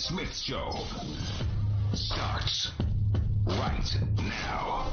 Smith Show starts right now.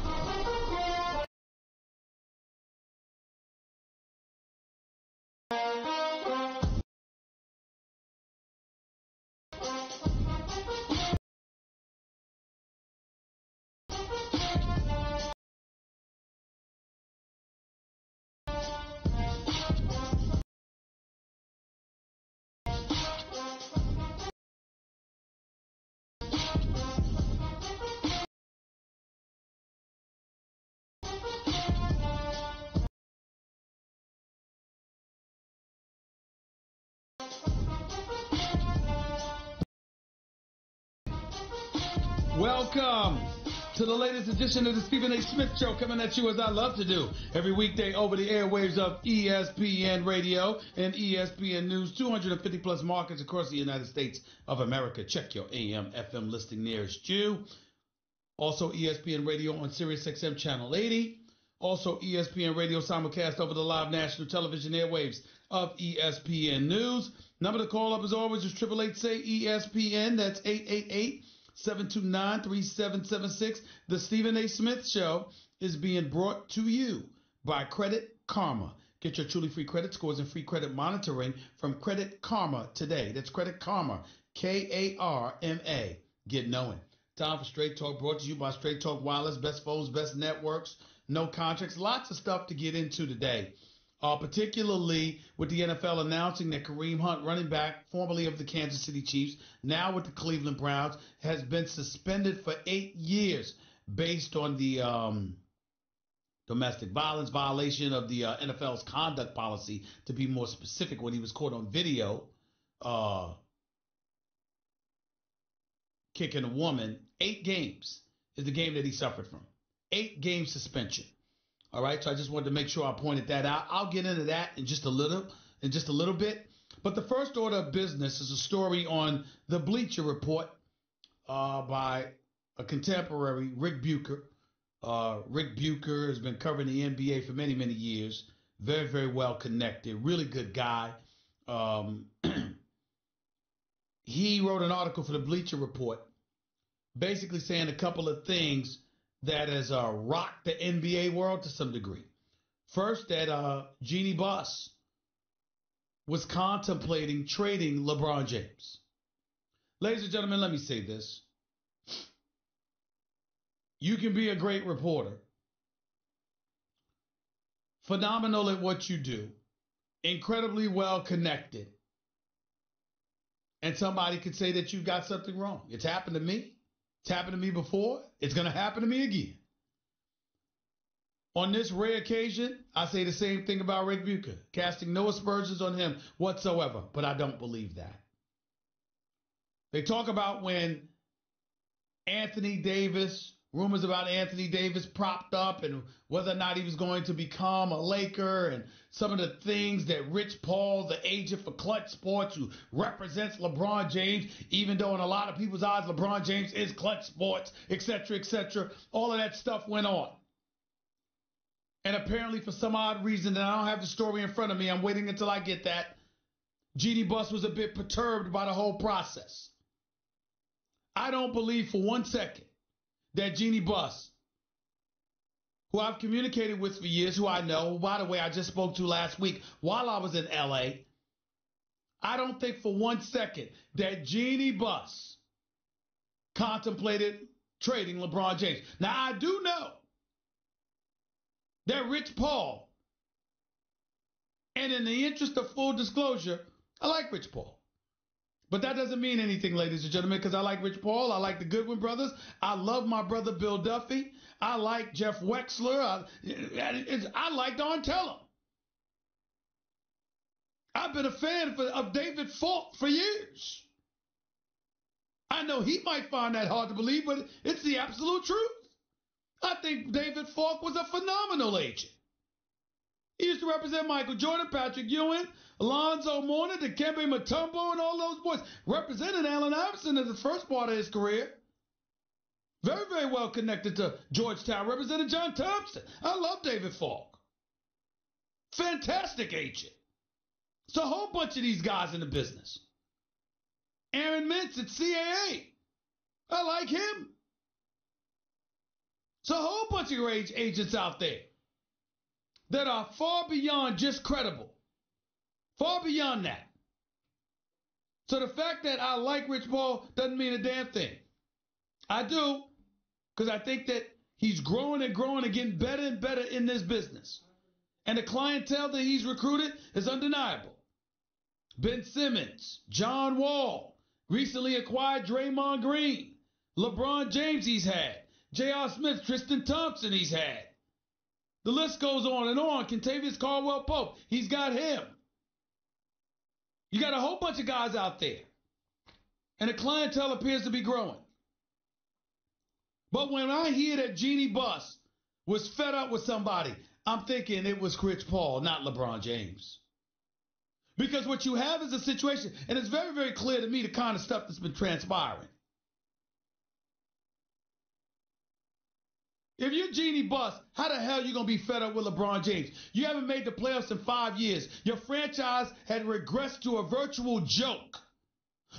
Welcome to the latest edition of the Stephen A. Smith Show, coming at you as I love to do every weekday over the airwaves of ESPN Radio and ESPN News, 250 plus markets across the United States of America. Check your AM, FM listing nearest you. Also ESPN Radio on Sirius XM Channel 80. Also ESPN Radio simulcast over the live national television airwaves of ESPN News. Number to call up as always is 888-SAY-ESPN. That's 888-729-3776. The Stephen A. Smith Show is being brought to you by Credit Karma. Get your truly free credit scores and free credit monitoring from Credit Karma today. That's Credit Karma, K-A-R-M-A. Get knowing. Time for Straight Talk, brought to you by Straight Talk Wireless. Best phones, best networks, no contracts. Lots of stuff to get into today. Particularly with the NFL announcing that Kareem Hunt, running back, formerly of the Kansas City Chiefs, now with the Cleveland Browns, has been suspended for 8 years based on the domestic violence violation of the NFL's conduct policy, to be more specific, when he was caught on video kicking a woman. 8 games is the game that he suffered from. 8-game suspension. All right, so I just wanted to make sure I pointed that out. I'll get into that in just a little bit. But the first order of business is a story on the Bleacher Report by a contemporary, Rick Bucher. Rick Bucher has been covering the NBA for many, many years. Very, very well connected. Really good guy. He wrote an article for the Bleacher Report basically saying a couple of things that has rocked the NBA world to some degree. First, that Jeannie Buss was contemplating trading LeBron James. Ladies and gentlemen, let me say this. You can be a great reporter, phenomenal at what you do, incredibly well connected, and somebody could say that you've got something wrong. It's happened to me. It's happened to me before. It's going to happen to me again. On this rare occasion, I say the same thing about Rick Bucher, casting no aspersions on him whatsoever, but I don't believe that. They talk about when Anthony Davis, rumors about Anthony Davis propped up and whether or not he was going to become a Laker, and some of the things that Rich Paul, the agent for Clutch Sports, who represents LeBron James, even though in a lot of people's eyes LeBron James is Clutch Sports, etc., all of that stuff went on. And apparently for some odd reason, and I don't have the story in front of me, I'm waiting until I get that, Jeannie Buss was a bit perturbed by the whole process. I don't believe for 1 second that Jeannie Buss, who I've communicated with for years, who I know, by the way, I just spoke to last week while I was in L.A., I don't think for 1 second that Jeannie Buss contemplated trading LeBron James. Now, I do know that Rich Paul, and in the interest of full disclosure, I like Rich Paul. But that doesn't mean anything, ladies and gentlemen, because I like Rich Paul. I like the Goodwin brothers. I love my brother Bill Duffy. I like Jeff Wexler. I like Donatello. I've been a fan of David Falk for years. I know he might find that hard to believe, but it's the absolute truth. I think David Falk was a phenomenal agent. He used to represent Michael Jordan, Patrick Ewing, Alonzo Mourning, Dikembe Mutombo, and all those boys. Represented Allen Iverson in the first part of his career. Very, very well connected to Georgetown. Represented John Thompson. I love David Falk. Fantastic agent. It's a whole bunch of these guys in the business. Aaron amidst at CAA. I like him. So a whole bunch of agents out there that are far beyond just credible. Far beyond that. So the fact that I like Rich Paul doesn't mean a damn thing. I do, because I think that he's growing and growing and getting better and better in this business. And the clientele that he's recruited is undeniable. Ben Simmons, John Wall, recently acquired Draymond Green, LeBron James he's had, J.R. Smith, Tristan Thompson he's had. The list goes on and on. Kentavious Caldwell-Pope, he's got him. You got a whole bunch of guys out there. And the clientele appears to be growing. But when I hear that Jeannie Buss was fed up with somebody, I'm thinking it was Rich Paul, not LeBron James. Because what you have is a situation, and it's very, very clear to me the kind of stuff that's been transpiring. If you're Jeannie Buss, how the hell are you going to be fed up with LeBron James? You haven't made the playoffs in 5 years. Your franchise had regressed to a virtual joke.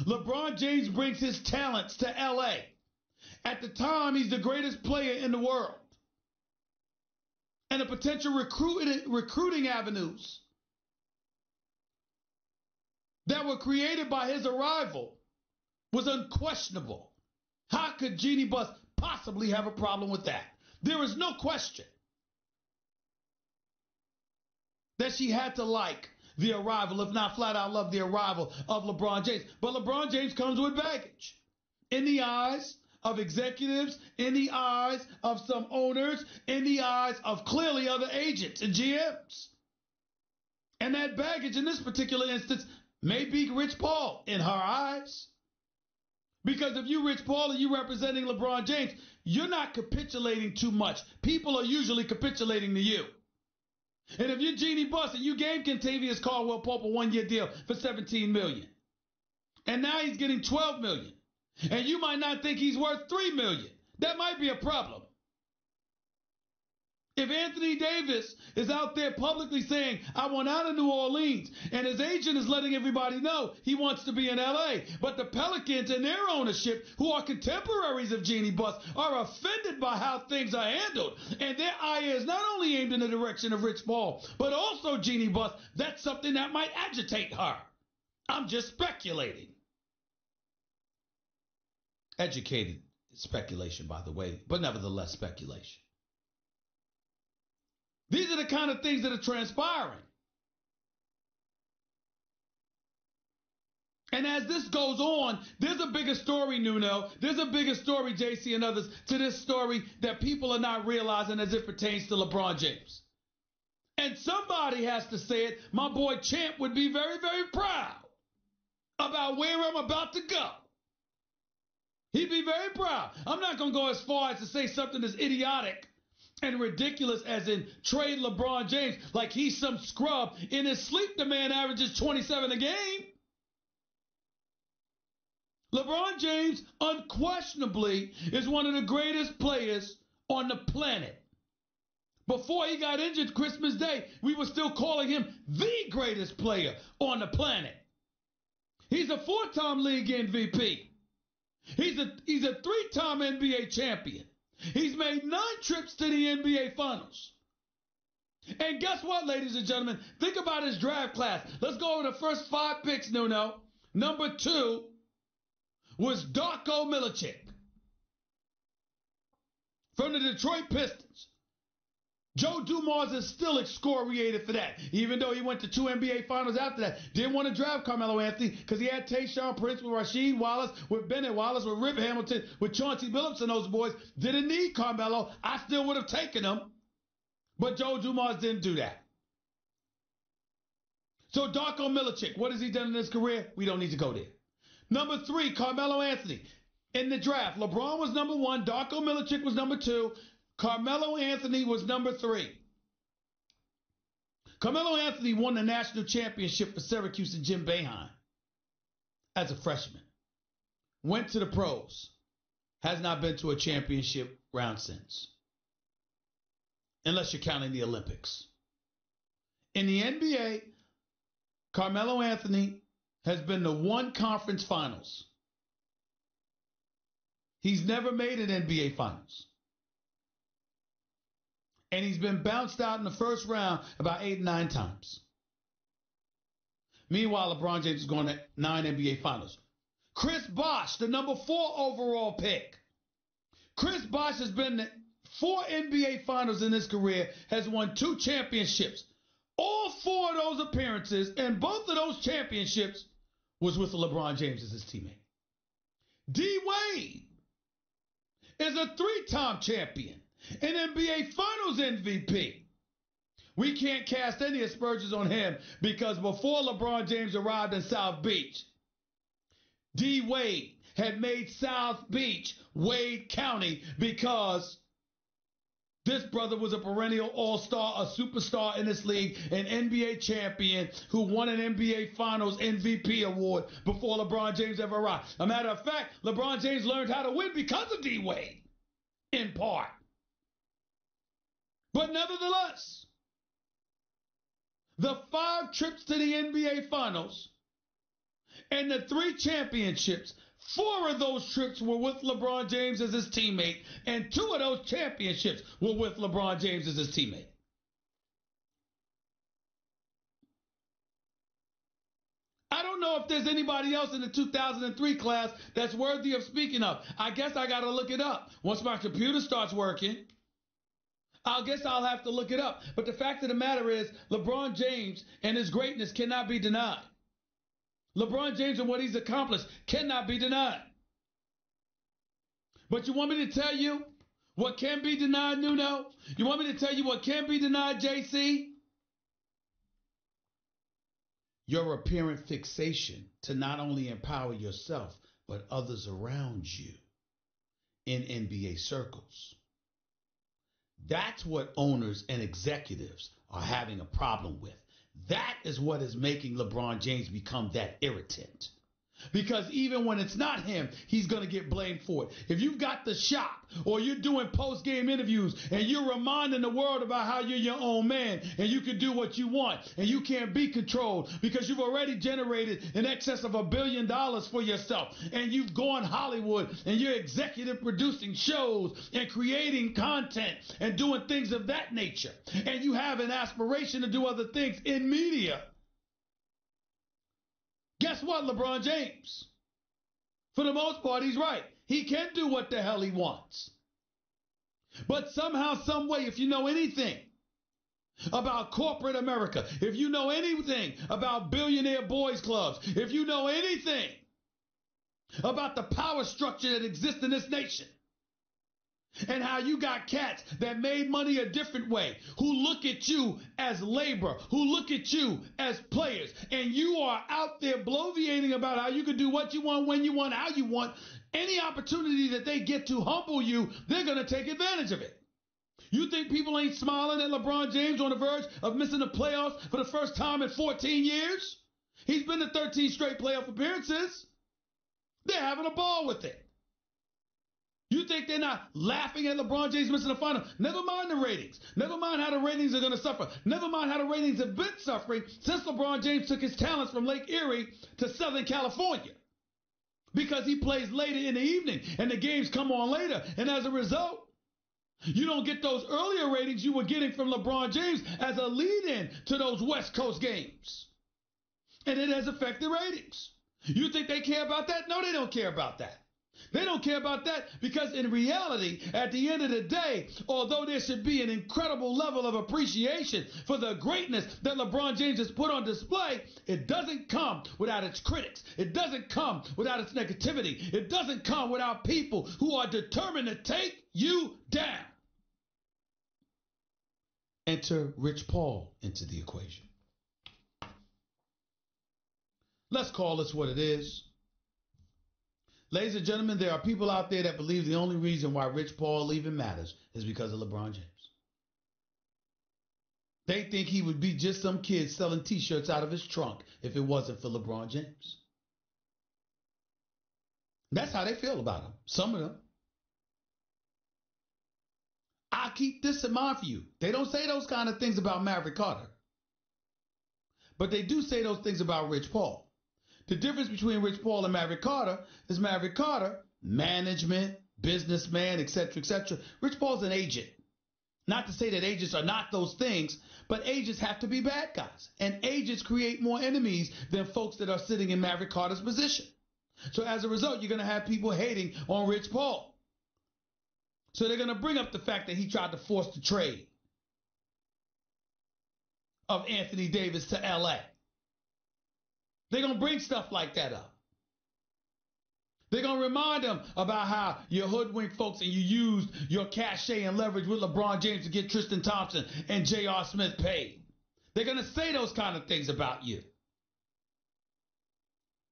LeBron James brings his talents to L.A. At the time, he's the greatest player in the world. And the potential recruiting avenues that were created by his arrival was unquestionable. How could Jeannie Buss possibly have a problem with that? There is no question that she had to like the arrival, if not flat out love the arrival of LeBron James. But LeBron James comes with baggage in the eyes of executives, in the eyes of some owners, in the eyes of clearly other agents and GMs. And that baggage in this particular instance may be Rich Paul in her eyes. Because if you're Rich Paul and you're representing LeBron James, you're not capitulating too much. People are usually capitulating to you. And if you're Jeannie Buss and you gave Kentavious Caldwell-Pope a 1-year deal for $17 million, and now he's getting $12 million, and you might not think he's worth $3 million, that might be a problem. If Anthony Davis is out there publicly saying, I want out of New Orleans, and his agent is letting everybody know he wants to be in L.A., but the Pelicans and their ownership, who are contemporaries of Jeannie Buss, are offended by how things are handled, and their eye is not only aimed in the direction of Rich Paul, but also Jeannie Buss, that's something that might agitate her. I'm just speculating. Educated speculation, by the way, but nevertheless speculation. These are the kind of things that are transpiring. And as this goes on, there's a bigger story, Nuno. There's a bigger story, JC and others, to this story that people are not realizing as it pertains to LeBron James. And somebody has to say it. My boy Champ would be very, very proud about where I'm about to go. He'd be very proud. I'm not going to go as far as to say something as idiotic and ridiculous as in trade LeBron James like he's some scrub. In his sleep, the man averages 27 a game. LeBron James unquestionably is one of the greatest players on the planet. Before he got injured Christmas Day, we were still calling him the greatest player on the planet. He's a 4-time league MVP. He's a 3-time NBA champion. He's made 9 trips to the NBA Finals. And guess what, ladies and gentlemen? Think about his draft class. Let's go over the first 5 picks, Nuno. Number 2 was Darko Milicic from the Detroit Pistons. Joe Dumars is still excoriated for that, even though he went to 2 NBA Finals after that. Didn't want to draft Carmelo Anthony because he had Tayshaun Prince with Rasheed Wallace, with Bennett Wallace, with Rip Hamilton, with Chauncey Billups and those boys. Didn't need Carmelo. I still would have taken him, but Joe Dumars didn't do that. So Darko Milicic, what has he done in his career? We don't need to go there. Number 3, Carmelo Anthony. In the draft, LeBron was number 1, Darko Milicic was number 2, Carmelo Anthony was number 3. Carmelo Anthony won the national championship for Syracuse and Jim Boeheim as a freshman. Went to the pros. Has not been to a championship round since. Unless you're counting the Olympics. In the NBA, Carmelo Anthony has been to 1 conference finals. He's never made an NBA Finals. And he's been bounced out in the first round about 8 or 9 times. Meanwhile, LeBron James is going to 9 NBA Finals. Chris Bosh, the number 4 overall pick. Chris Bosh has been to 4 NBA Finals in his career, has won 2 championships. All 4 of those appearances and both of those championships was with LeBron James as his teammate. D. Wade is a 3-time champion, an NBA Finals MVP. We can't cast any aspersions on him because before LeBron James arrived in South Beach, D. Wade had made South Beach Wade County because this brother was a perennial all-star, a superstar in this league, an NBA champion who won an NBA Finals MVP award before LeBron James ever arrived. A matter of fact, LeBron James learned how to win because of D. Wade, in part. But nevertheless, the 5 trips to the NBA Finals and the 3 championships, 4 of those trips were with LeBron James as his teammate, and 2 of those championships were with LeBron James as his teammate. I don't know if there's anybody else in the 2003 class that's worthy of speaking of. I guess I got to look it up. Once my computer starts working, I guess I'll have to look it up. But the fact of the matter is, LeBron James and his greatness cannot be denied. LeBron James and what he's accomplished cannot be denied. But you want me to tell you what can be denied, Nuno? You want me to tell you what can be denied, JC? Your apparent fixation to not only empower yourself, but others around you in NBA circles. That's what owners and executives are having a problem with. That is what is making LeBron James become that irritant. Because even when it's not him, he's going to get blamed for it. If you've got the shop or you're doing post-game interviews and you're reminding the world about how you're your own man and you can do what you want and you can't be controlled because you've already generated in excess of $1 billion for yourself and you've gone Hollywood and you're executive producing shows and creating content and doing things of that nature and you have an aspiration to do other things in media. Guess what, LeBron James? For the most part, he's right. He can do what the hell he wants. But somehow, some way, if you know anything about corporate America, if you know anything about billionaire boys clubs, if you know anything about the power structure that exists in this nation, and how you got cats that made money a different way, who look at you as labor, who look at you as players, and you are out there bloviating about how you can do what you want, when you want, how you want. Any opportunity that they get to humble you, they're going to take advantage of it. You think people ain't smiling at LeBron James on the verge of missing the playoffs for the first time in 14 years? He's been to 13 straight playoff appearances. They're having a ball with it. You think they're not laughing at LeBron James missing the final? Never mind the ratings. Never mind how the ratings are going to suffer. Never mind how the ratings have been suffering since LeBron James took his talents from Lake Erie to Southern California. Because he plays later in the evening and the games come on later. And as a result, you don't get those earlier ratings you were getting from LeBron James as a lead-in to those West Coast games. And it has affected ratings. You think they care about that? No, they don't care about that. They don't care about that because in reality, at the end of the day, although there should be an incredible level of appreciation for the greatness that LeBron James has put on display, it doesn't come without its critics. It doesn't come without its negativity. It doesn't come without people who are determined to take you down. Enter Rich Paul into the equation. Let's call this what it is. Ladies and gentlemen, there are people out there that believe the only reason why Rich Paul even matters is because of LeBron James. They think he would be just some kid selling T-shirts out of his trunk if it wasn't for LeBron James. That's how they feel about him, some of them. I keep this in mind for you. They don't say those kind of things about Maverick Carter. But they do say those things about Rich Paul. The difference between Rich Paul and Maverick Carter is Maverick Carter, management, businessman, etc., etc. Rich Paul's an agent. Not to say that agents are not those things, but agents have to be bad guys. And agents create more enemies than folks that are sitting in Maverick Carter's position. So as a result, you're going to have people hating on Rich Paul. So they're going to bring up the fact that he tried to force the trade of Anthony Davis to L.A. They're going to bring stuff like that up. They're going to remind them about how you hoodwinked folks and you used your cachet and leverage with LeBron James to get Tristan Thompson and J.R. Smith paid. They're going to say those kind of things about you.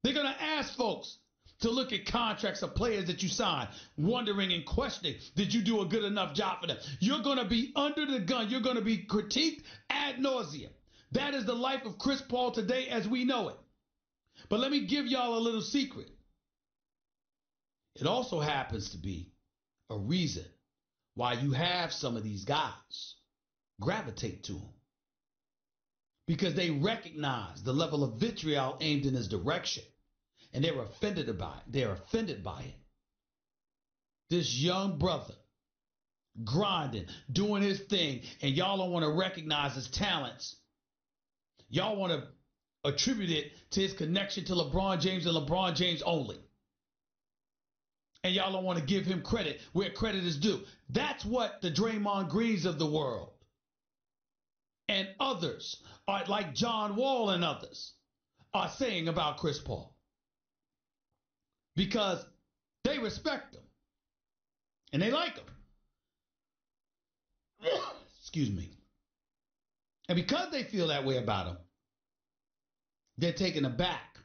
They're going to ask folks to look at contracts of players that you signed, wondering and questioning, did you do a good enough job for them? You're going to be under the gun. You're going to be critiqued ad nauseum. That is the life of Chris Paul today as we know it. But let me give y'all a little secret. It also happens to be a reason why you have some of these guys gravitate to him. Because they recognize the level of vitriol aimed in his direction. And they're offended by it. They're offended by it. This young brother grinding, doing his thing, and y'all don't want to recognize his talents. Y'all want to attribute it to his connection to LeBron James and LeBron James only. And y'all don't want to give him credit where credit is due. That's what the Draymond Greens of the world and others, like John Wall and others, are saying about Chris Paul. Because they respect him. And they like him. Excuse me. And because they feel that way about him, they're taken aback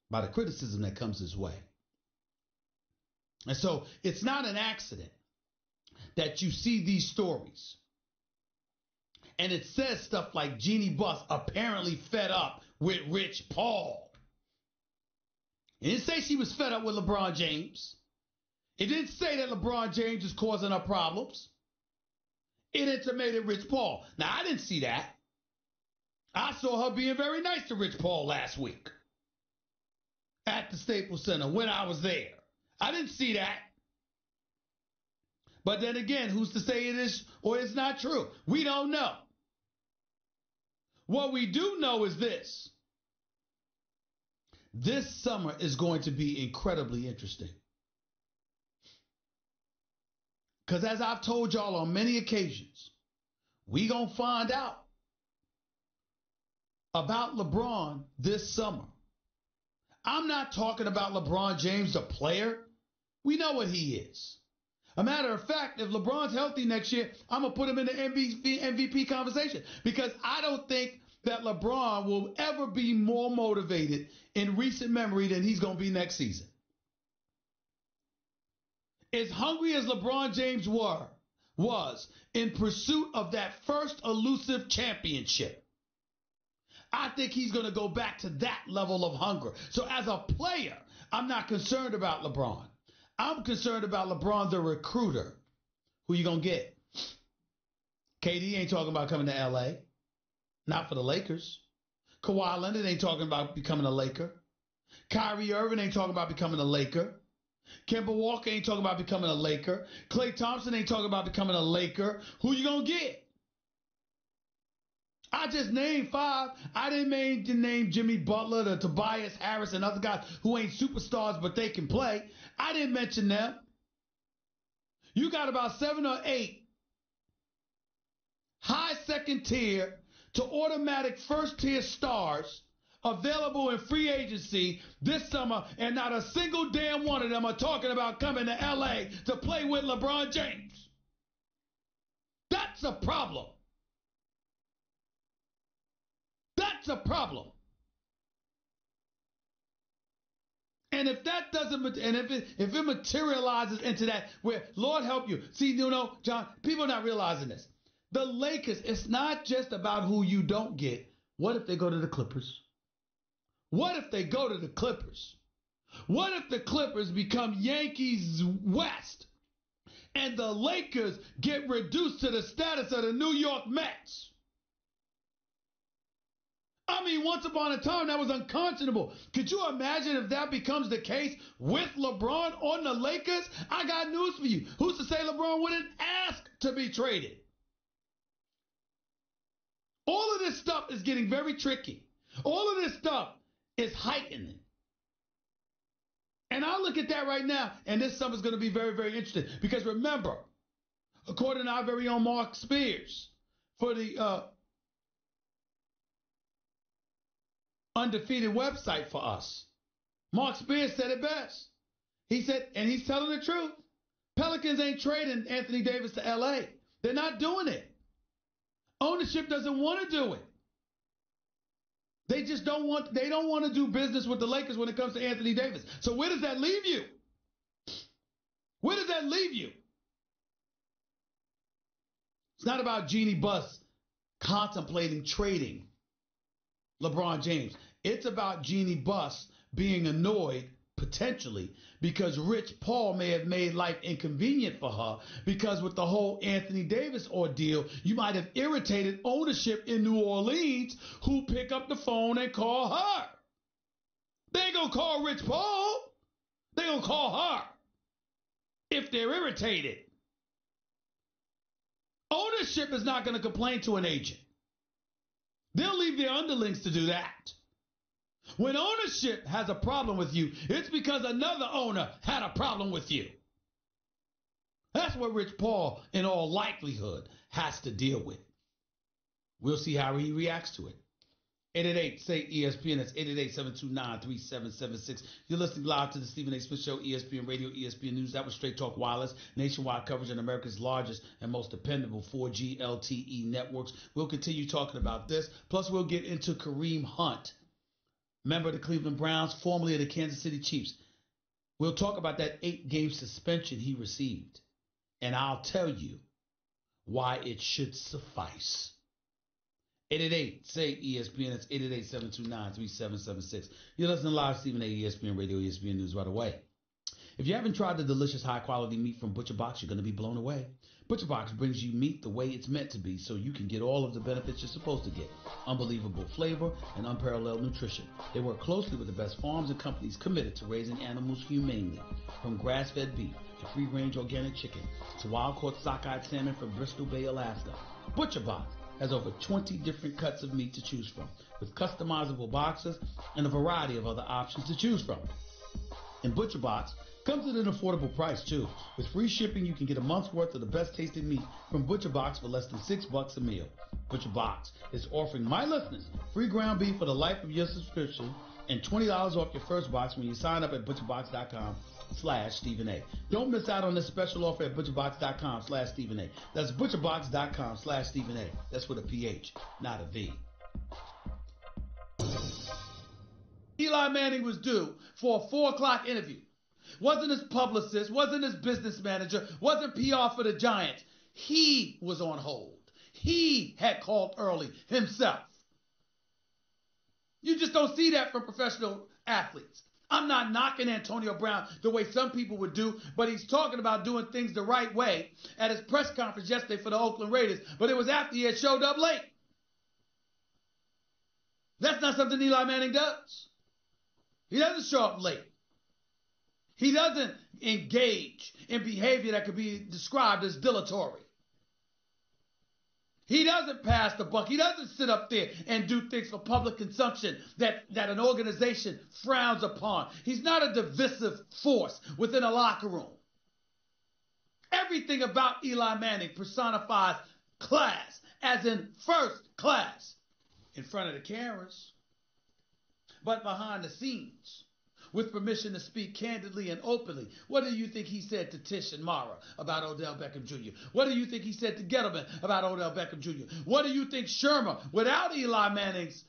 by the criticism that comes his way. And so it's not an accident that you see these stories. And it says stuff like Jeannie Buss apparently fed up with Rich Paul. It didn't say she was fed up with LeBron James. It didn't say that LeBron James is causing her problems. It intimated Rich Paul. Now, I didn't see that. I saw her being very nice to Rich Paul last week at the Staples Center when I was there. I didn't see that. But then again, who's to say it is or it's not true? We don't know. What we do know is this. This summer is going to be incredibly interesting. Because as I've told y'all on many occasions, we going to find out about LeBron this summer. I'm not talking about LeBron James, the player. We know what he is. A matter of fact, if LeBron's healthy next year, I'm going to put him in the MVP conversation because I don't think that LeBron will ever be more motivated in recent memory than he's going to be next season. As hungry as LeBron James was in pursuit of that first elusive championship, I think he's going to go back to that level of hunger. So as a player, I'm not concerned about LeBron. I'm concerned about LeBron, the recruiter. Who you going to get? KD ain't talking about coming to L.A., not for the Lakers. Kawhi Leonard ain't talking about becoming a Laker. Kyrie Irving ain't talking about becoming a Laker. Kemba Walker ain't talking about becoming a Laker. Klay Thompson ain't talking about becoming a Laker. Who you going to get? I just named 5. I didn't name Jimmy Butler, the Tobias Harris, and other guys who ain't superstars, but they can play. I didn't mention them. You got about 7 or 8 high second tier to automatic first tier stars available in free agency this summer, and not a single damn one of them are talking about coming to L.A. to play with LeBron James. That's a problem. That's a problem. And if that doesn't, and if it materializes into that, where Lord help you, see, John, people are not realizing this. The Lakers, it's not just about who you don't get. What if they go to the Clippers? What if they go to the Clippers? What if the Clippers become Yankees West and the Lakers get reduced to the status of the New York Mets? I mean, once upon a time, that was unconscionable. Could you imagine if that becomes the case with LeBron on the Lakers? I got news for you. Who's to say LeBron wouldn't ask to be traded? All of this stuff is getting very tricky. All of this stuff is heightening. And I look at that right now, and this summer is going to be very, very interesting. Because remember, according to our very own Mark Spears, for the undefeated website for us, Mark Spears said it best. He said, and he's telling the truth, Pelicans ain't trading Anthony Davis to L.A. They're not doing it. Ownership doesn't want to do it. They just don't want to do business with the Lakers when it comes to Anthony Davis. So where does that leave you? Where does that leave you? It's not about Jeannie Buss contemplating trading LeBron James. It's about Jeannie Buss being annoyed, potentially, because Rich Paul may have made life inconvenient for her, because with the whole Anthony Davis ordeal, you might have irritated ownership in New Orleans, who pick up the phone and call her. They ain't going to call Rich Paul. They going to call her if they're irritated. Ownership is not going to complain to an agent. They'll leave their underlings to do that. When ownership has a problem with you, it's because another owner had a problem with you. That's what Rich Paul, in all likelihood, has to deal with. We'll see how he reacts to it. 888-SAY-ESPN. That's 888-729-3776. You're listening live to the Stephen A. Smith Show, ESPN Radio, ESPN News. That was Straight Talk Wireless, nationwide coverage on America's largest and most dependable 4G LTE networks. We'll continue talking about this. Plus, we'll get into Kareem Hunt, member of the Cleveland Browns, formerly of the Kansas City Chiefs. We'll talk about that 8-game suspension he received. And I'll tell you why it should suffice. 888-SAY-ESPN. That's 888-729-3776. You're listening live, Stephen A. ESPN Radio, ESPN News right away. If you haven't tried the delicious, high-quality meat from Butcher Box, you're going to be blown away. Butcher Box brings you meat the way it's meant to be, so you can get all of the benefits you're supposed to get. Unbelievable flavor and unparalleled nutrition. They work closely with the best farms and companies committed to raising animals humanely. From grass-fed beef to free-range organic chicken to wild-caught sockeye salmon from Bristol Bay, Alaska. Butcher Box has over 20 different cuts of meat to choose from, with customizable boxes and a variety of other options to choose from. And Butcher Box comes at an affordable price, too. With free shipping, you can get a month's worth of the best-tasting meat from Butcher Box for less than $6 a meal. Butcher Box is offering my listeners free ground beef for the life of your subscription and $20 off your first box when you sign up at butcherbox.com/Stephen A. Don't miss out on this special offer at butcherbox.com/Stephen A. That's butcherbox.com/Stephen A. That's with a PH, not a V. Eli Manning was due for a 4 o'clock interview. Wasn't his publicist, wasn't his business manager, wasn't PR for the Giants. He was on hold. He had called early himself. You just don't see that from professional athletes. I'm not knocking Antonio Brown the way some people would do, but he's talking about doing things the right way at his press conference yesterday for the Oakland Raiders, but it was after he had showed up late. That's not something Eli Manning does. He doesn't show up late. He doesn't engage in behavior that could be described as dilatory. He doesn't pass the buck. He doesn't sit up there and do things for public consumption that an organization frowns upon. He's not a divisive force within a locker room. Everything about Eli Manning personifies class, as in first class, in front of the cameras, but behind the scenes, with permission to speak candidly and openly. What do you think he said to Tish and Mara about Odell Beckham Jr.? What do you think he said to Gettleman about Odell Beckham Jr.? What do you think Shermer, without Eli Manning's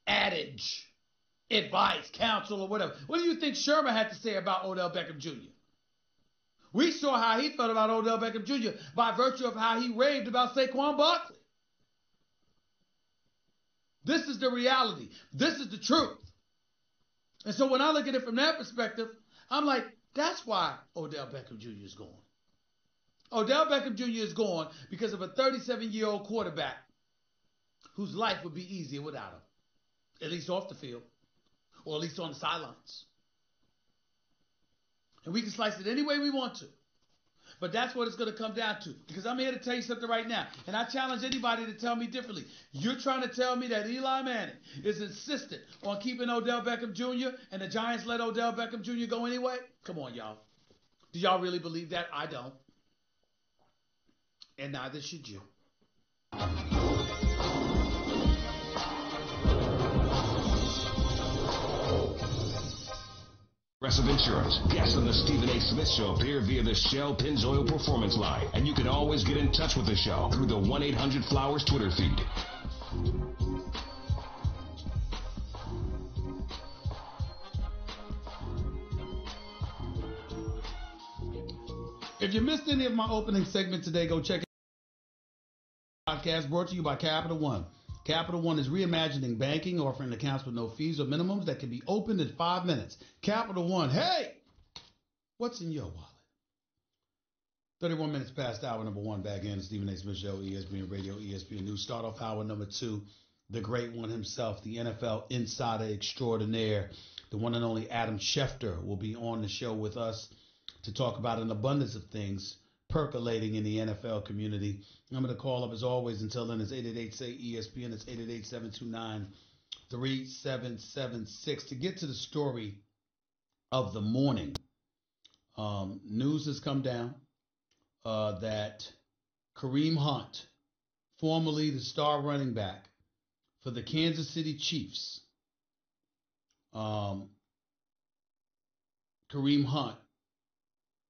adage, advice, counsel, or whatever, what do you think Shermer had to say about Odell Beckham Jr.? We saw how he felt about Odell Beckham Jr. by virtue of how he raved about Saquon Barkley. This is the reality. This is the truth. And so when I look at it from that perspective, I'm like, that's why Odell Beckham Jr. is gone. Odell Beckham Jr. is gone because of a 37-year-old quarterback whose life would be easier without him, at least off the field, or at least on the sidelines. And we can slice it any way we want to. But that's what it's going to come down to. Because I'm here to tell you something right now. And I challenge anybody to tell me differently. You're trying to tell me that Eli Manning is insistent on keeping Odell Beckham Jr. and the Giants let Odell Beckham Jr. go anyway? Come on, y'all. Do y'all really believe that? I don't. And neither should you. Progressive Insurance. Guests on the Stephen A. Smith Show appear via the Shell Pennzoil Performance Line. And you can always get in touch with the show through the 1-800-Flowers Twitter feed. If you missed any of my opening segment today, go check it out. Podcast brought to you by Capital One. Capital One is reimagining banking, offering accounts with no fees or minimums that can be opened in 5 minutes. Capital One, hey, what's in your wallet? 31 minutes past hour number one. Back in the Stephen A. Smith Show, ESPN Radio, ESPN News. Start off hour number two. The great one himself, the NFL insider extraordinaire, the one and only Adam Schefter will be on the show with us to talk about an abundance of things percolating in the NFL community. I'm going to call up as always. Until then, it's 888-SAY-ESPN. It's 888-729-3776. To get to the story of the morning, news has come down that Kareem Hunt, formerly the star running back for the Kansas City Chiefs, Kareem Hunt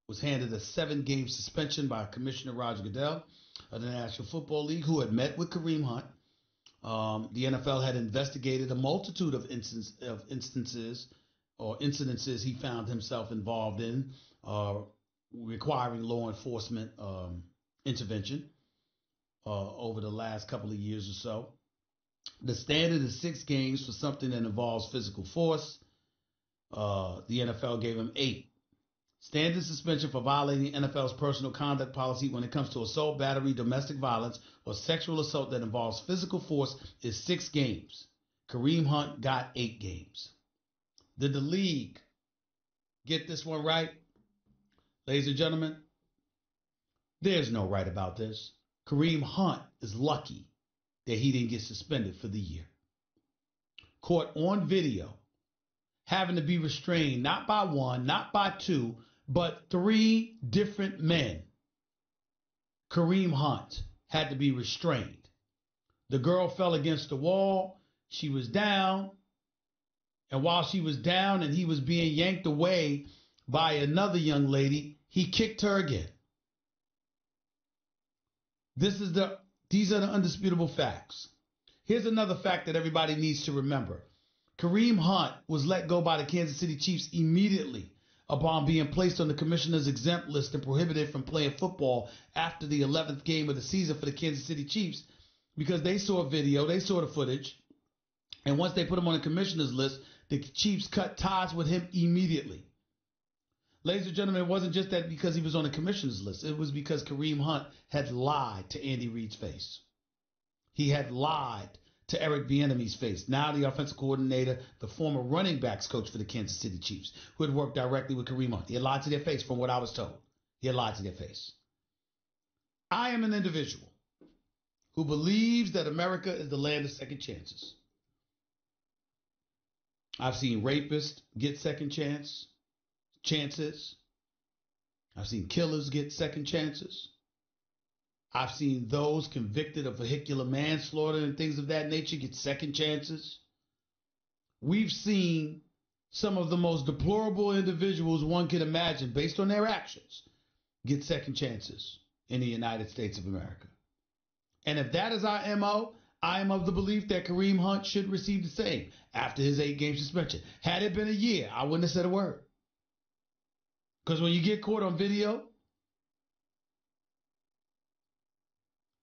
was handed a 7-game suspension by Commissioner Roger Goodell of the National Football League, who had met with Kareem Hunt. The NFL had investigated a multitude of incidences he found himself involved in, requiring law enforcement intervention over the last couple of years or so. The standard is 6 games for something that involves physical force. The NFL gave him 8. Standard suspension for violating NFL's personal conduct policy when it comes to assault, battery, domestic violence, or sexual assault that involves physical force is 6 games. Kareem Hunt got 8 games. Did the league get this one right? Ladies and gentlemen, there's no right about this. Kareem Hunt is lucky that he didn't get suspended for the year. Caught on video, having to be restrained not by 1, not by 2, but 3 different men. Kareem Hunt had to be restrained. The girl fell against the wall. She was down. And while she was down and he was being yanked away by another young lady, he kicked her again. These are the undisputable facts. Here's another fact that everybody needs to remember. Kareem Hunt was let go by the Kansas City Chiefs immediately upon being placed on the commissioner's exempt list and prohibited from playing football after the 11th game of the season for the Kansas City Chiefs, because they saw a video, they saw the footage, and once they put him on the commissioner's list, the Chiefs cut ties with him immediately. Ladies and gentlemen, it wasn't just that because he was on the commissioner's list. It was because Kareem Hunt had lied to Andy Reid's face. He had lied to Eric Bieniemy's face, now the offensive coordinator, the former running backs coach for the Kansas City Chiefs, who had worked directly with Kareem Hunt. He had lied to their face from what I was told. He had lied to their face. I am an individual who believes that America is the land of second chances. I've seen rapists get second chances. I've seen killers get second chances. I've seen those convicted of vehicular manslaughter and things of that nature get second chances. We've seen some of the most deplorable individuals one can imagine, based on their actions, get second chances in the United States of America. And if that is our MO, I am of the belief that Kareem Hunt should receive the same after his 8-game suspension. Had it been a year, I wouldn't have said a word. Because when you get caught on video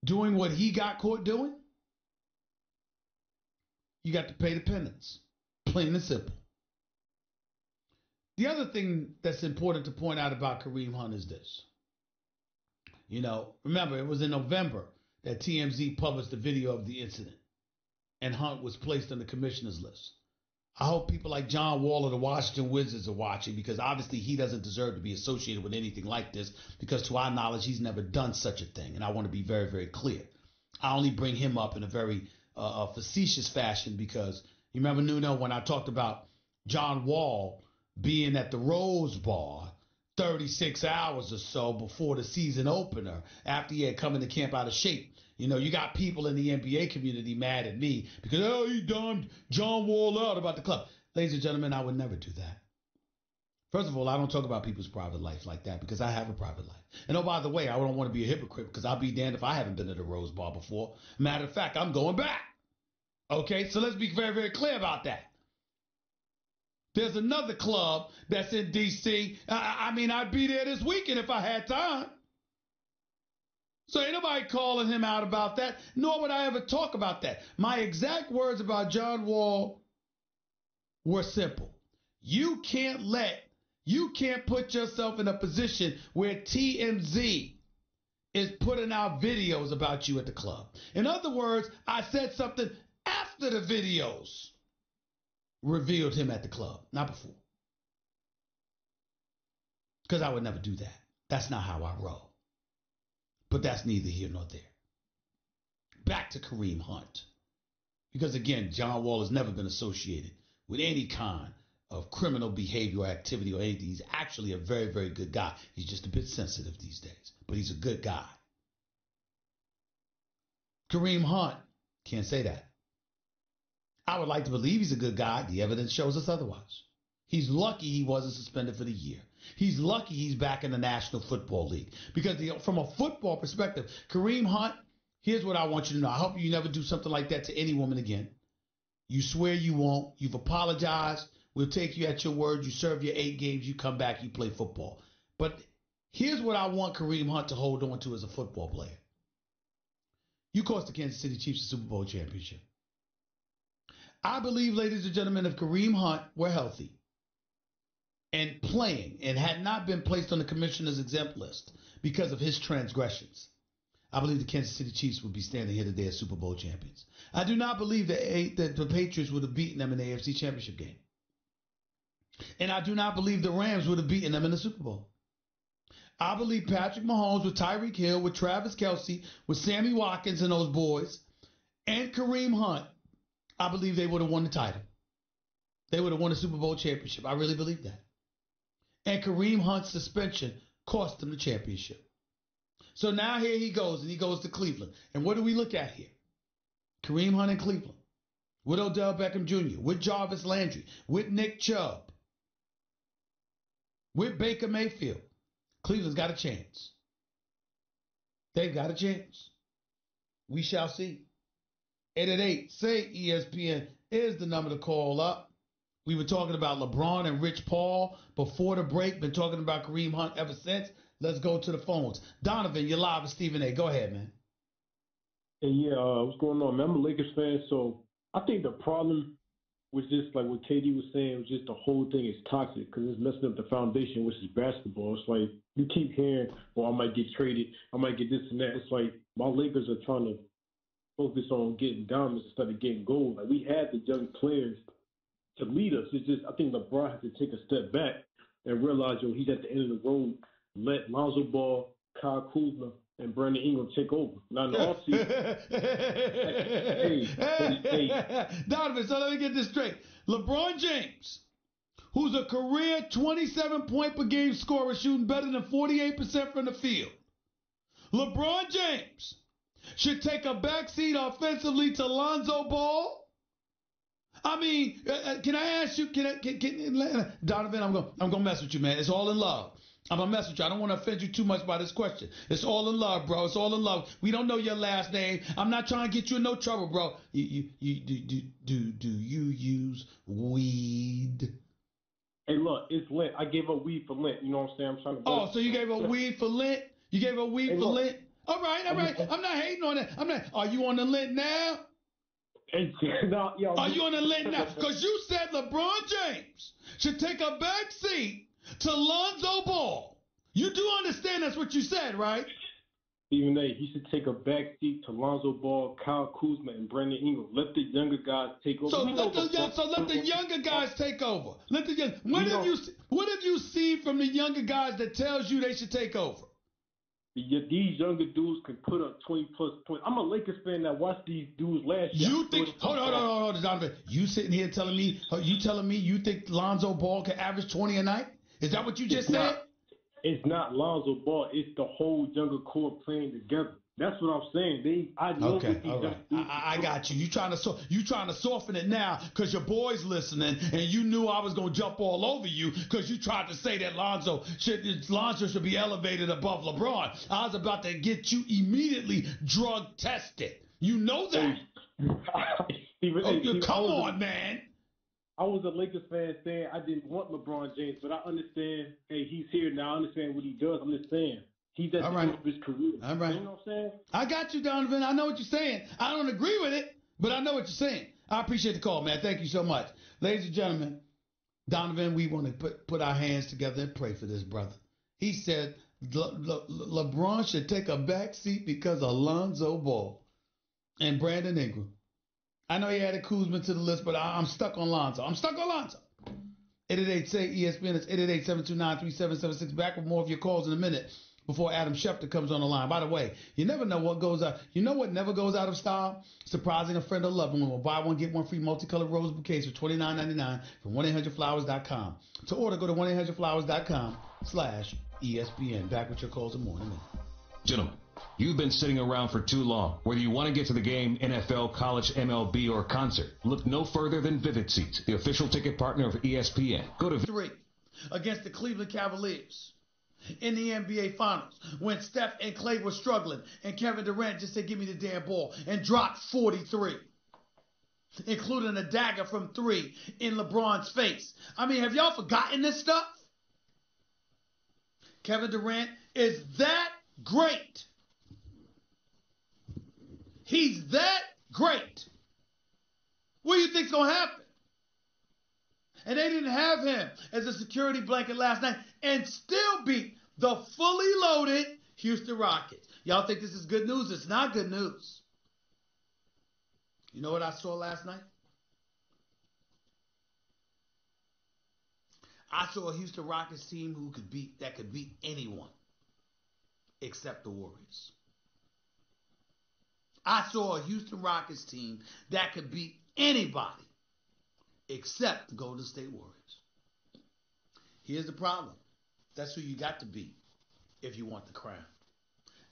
doing what he got caught doing, you got to pay the penance. Plain and simple. The other thing that's important to point out about Kareem Hunt is this. Remember, it was in November that TMZ published the video of the incident. and Hunt was placed on the commissioner's list. I hope people like John Wall of the Washington Wizards are watching, because obviously he doesn't deserve to be associated with anything like this, because to our knowledge, he's never done such a thing. And I want to be very, very clear. I only bring him up in a very facetious fashion because you remember, Nuno, when I talked about John Wall being at the Rose Bar 36 hours or so before the season opener after he had come into camp out of shape. You know, you got people in the NBA community mad at me because, oh, he dumped John Wall out about the club. Ladies and gentlemen, I would never do that. First of all, I don't talk about people's private life like that because I have a private life. And oh, by the way, I don't want to be a hypocrite because I'll be damned if I haven't been to the Rose Bar before. Matter of fact, I'm going back. Okay, so let's be very, very clear about that. There's another club that's in D.C. I mean, I'd be there this weekend if I had time. So ain't nobody calling him out about that, nor would I ever talk about that. My exact words about John Wall were simple. You can't put yourself in a position where TMZ is putting out videos about you at the club. In other words, I said something after the videos revealed him at the club, not before. Because I would never do that. That's not how I roll. But that's neither here nor there. Back to Kareem Hunt. Because again, John Wall has never been associated with any kind of criminal behavior or activity or anything. He's actually a very, very good guy. He's just a bit sensitive these days, but he's a good guy. Kareem Hunt, can't say that. I would like to believe he's a good guy. The evidence shows us otherwise. He's lucky he wasn't suspended for the year. He's lucky he's back in the National Football League. Because from a football perspective, Kareem Hunt, here's what I want you to know. I hope you never do something like that to any woman again. You swear you won't. You've apologized. We'll take you at your word. You serve your 8 games. You come back. You play football. But here's what I want Kareem Hunt to hold on to as a football player. You cost the Kansas City Chiefs a Super Bowl championship. I believe, ladies and gentlemen, if Kareem Hunt were healthy and playing and had not been placed on the commissioner's exempt list because of his transgressions, I believe the Kansas City Chiefs would be standing here today as Super Bowl champions. I do not believe that the Patriots would have beaten them in the AFC Championship game. And I do not believe the Rams would have beaten them in the Super Bowl. I believe Patrick Mahomes with Tyreek Hill, with Travis Kelce, with Sammy Watkins and those boys, and Kareem Hunt, I believe they would have won the title. They would have won the Super Bowl championship. I really believe that. And Kareem Hunt's suspension cost them the championship. So now here he goes, and he goes to Cleveland. And what do we look at here? Kareem Hunt in Cleveland. With Odell Beckham Jr., with Jarvis Landry, with Nick Chubb, with Baker Mayfield. Cleveland's got a chance. They've got a chance. We shall see. 888-SAY-ESPN is the number to call up. We were talking about LeBron and Rich Paul before the break. Been talking about Kareem Hunt ever since. Let's go to the phones. Donovan, you're live with Stephen A. Go ahead, man. Hey, yeah, what's going on, man? I'm a Lakers fan, so I think the problem was just like what KD was saying, was just the whole thing is toxic because it's messing up the foundation, which is basketball. It's like you keep hearing, well, I might get traded, I might get this and that. It's like my Lakers are trying to focus on getting diamonds instead of getting gold. Like we had the young players to lead us. It's just I think LeBron has to take a step back and realize, yo, he's at the end of the road. Let Lonzo Ball, Kyle Kuzma, and Brandon Ingram take over. Now in the offseason, hey. Donovan, so let me get this straight. LeBron James, who's a career 27-point per game scorer, shooting better than 48% from the field. LeBron James should take a backseat offensively to Lonzo Ball. I mean, can I ask you? Donovan, I'm gonna mess with you, man. It's all in love. I'm gonna mess with you. I don't want to offend you too much by this question. It's all in love, bro. It's all in love. We don't know your last name. I'm not trying to get you in no trouble, bro. Do you use weed? Hey, look, it's Lent. I gave up weed for Lent. You know what I'm saying? I'm trying to. Oh, so you gave up weed for Lent? You gave up weed for Lent? All right. I'm not hating on that. Are you on the Lent now? No, yo, are you on the Lent now? Because you said LeBron James should take a back seat to Lonzo Ball. You do understand that's what you said, right? Stephen A. He should take a back seat to Lonzo Ball, Kyle Kuzma, and Brandon Ingram. Let the younger guys take over. So let the younger guys take over. What have you seen from the younger guys that tells you they should take over? These younger dudes can put up 20-plus points. I'm a Lakers fan that watched these dudes last year. You think? Hold on, Donovan. You sitting here telling me you think Lonzo Ball can average 20 a night? Is that what you just said? It's not Lonzo Ball. It's the whole younger core playing together. That's what I'm saying. I know okay, what these all right. I got you. You trying to soften it now because your boy's listening, and you knew I was gonna jump all over you because you tried to say that Lonzo should be elevated above LeBron. I was about to get you immediately drug tested. You know that. Stephen, come on, man. I was a Lakers fan saying I didn't want LeBron James, but I understand. Hey, he's here now. I understand what he does. I'm just saying. He's at the end of his career. All right. You know what I'm saying? I got you, Donovan. I know what you're saying. I don't agree with it, but I know what you're saying. I appreciate the call, man. Thank you so much. Ladies and gentlemen, Donovan, we want to put our hands together and pray for this brother. He said LeBron should take a back seat because of Lonzo Ball and Brandon Ingram. I know he added Kuzma to the list, but I'm stuck on Lonzo. 888-SAY-ESPN. It's 888-729-3776. Back with more of your calls in a minute before Adam Schefter comes on the line. By the way, you never know what goes out. You know what never goes out of style? Surprising a friend or loved one with buy one, get one free multicolored rose bouquets for $29.99 from 1-800-Flowers.com. To order, go to 1-800-Flowers.com/ESPN. Back with your calls in more in a minute. Gentlemen, you've been sitting around for too long. Whether you want to get to the game, NFL, college, MLB, or concert, look no further than Vivid Seats, the official ticket partner of ESPN. Go to 3 against the Cleveland Cavaliers in the NBA Finals when Steph and Clay were struggling and Kevin Durant just said, give me the damn ball, and dropped 43, including a dagger from 3 in LeBron's face. I mean, have y'all forgotten this stuff? Kevin Durant is that great. He's that great. What do you think's going to happen? And they didn't have him as a security blanket last night and still beat the fully loaded Houston Rockets. Y'all think this is good news? It's not good news. You know what I saw last night? I saw a Houston Rockets team that could beat anyone except the Warriors. I saw a Houston Rockets team that could beat anybody except the Golden State Warriors. Here's the problem. That's who you got to beat if you want the crown.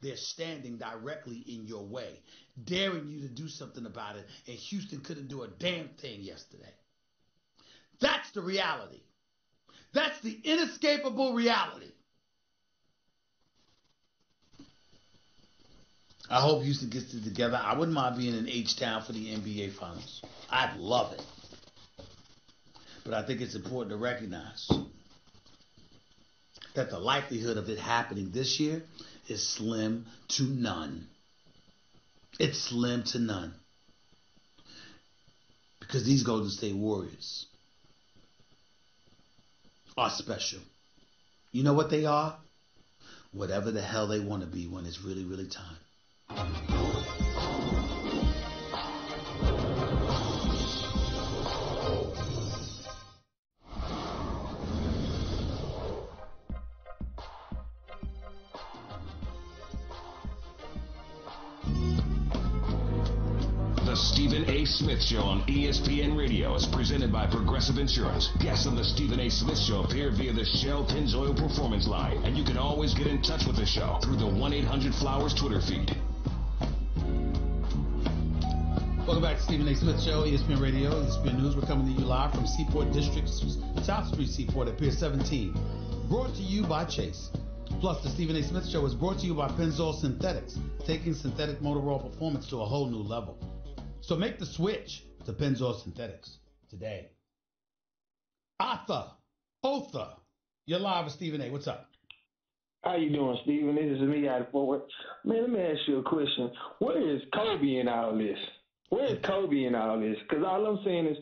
They're standing directly in your way, daring you to do something about it, and Houston couldn't do a damn thing yesterday. That's the reality. That's the inescapable reality. I hope Houston gets it together. I wouldn't mind being in H-Town for the NBA Finals. I'd love it. But I think it's important to recognize that the likelihood of it happening this year is slim to none. It's slim to none. Because these Golden State Warriors are special. You know what they are? Whatever the hell they want to be when it's really, really time. The Stephen A. Smith Show on ESPN Radio is presented by Progressive Insurance. Guests on the Stephen A. Smith Show appear via the Shell Pennzoil Performance Line, and you can always get in touch with the show through the 1-800-Flowers Twitter feed. Welcome back to Stephen A. Smith Show, ESPN Radio, ESPN News. We're coming to you live from Seaport District's South Street Seaport at Pier 17. Brought to you by Chase. Plus, the Stephen A. Smith Show is brought to you by Pennzoil Synthetics, taking synthetic motor oil performance to a whole new level. So make the switch to Pennzoil Synthetics today. Otha, you're live with Stephen A. What's up? How you doing, Stephen? This is me out of Fort Worth. Man, let me ask you a question. Where is Kobe in all this? Where is Kobe in all this? Because all I'm saying is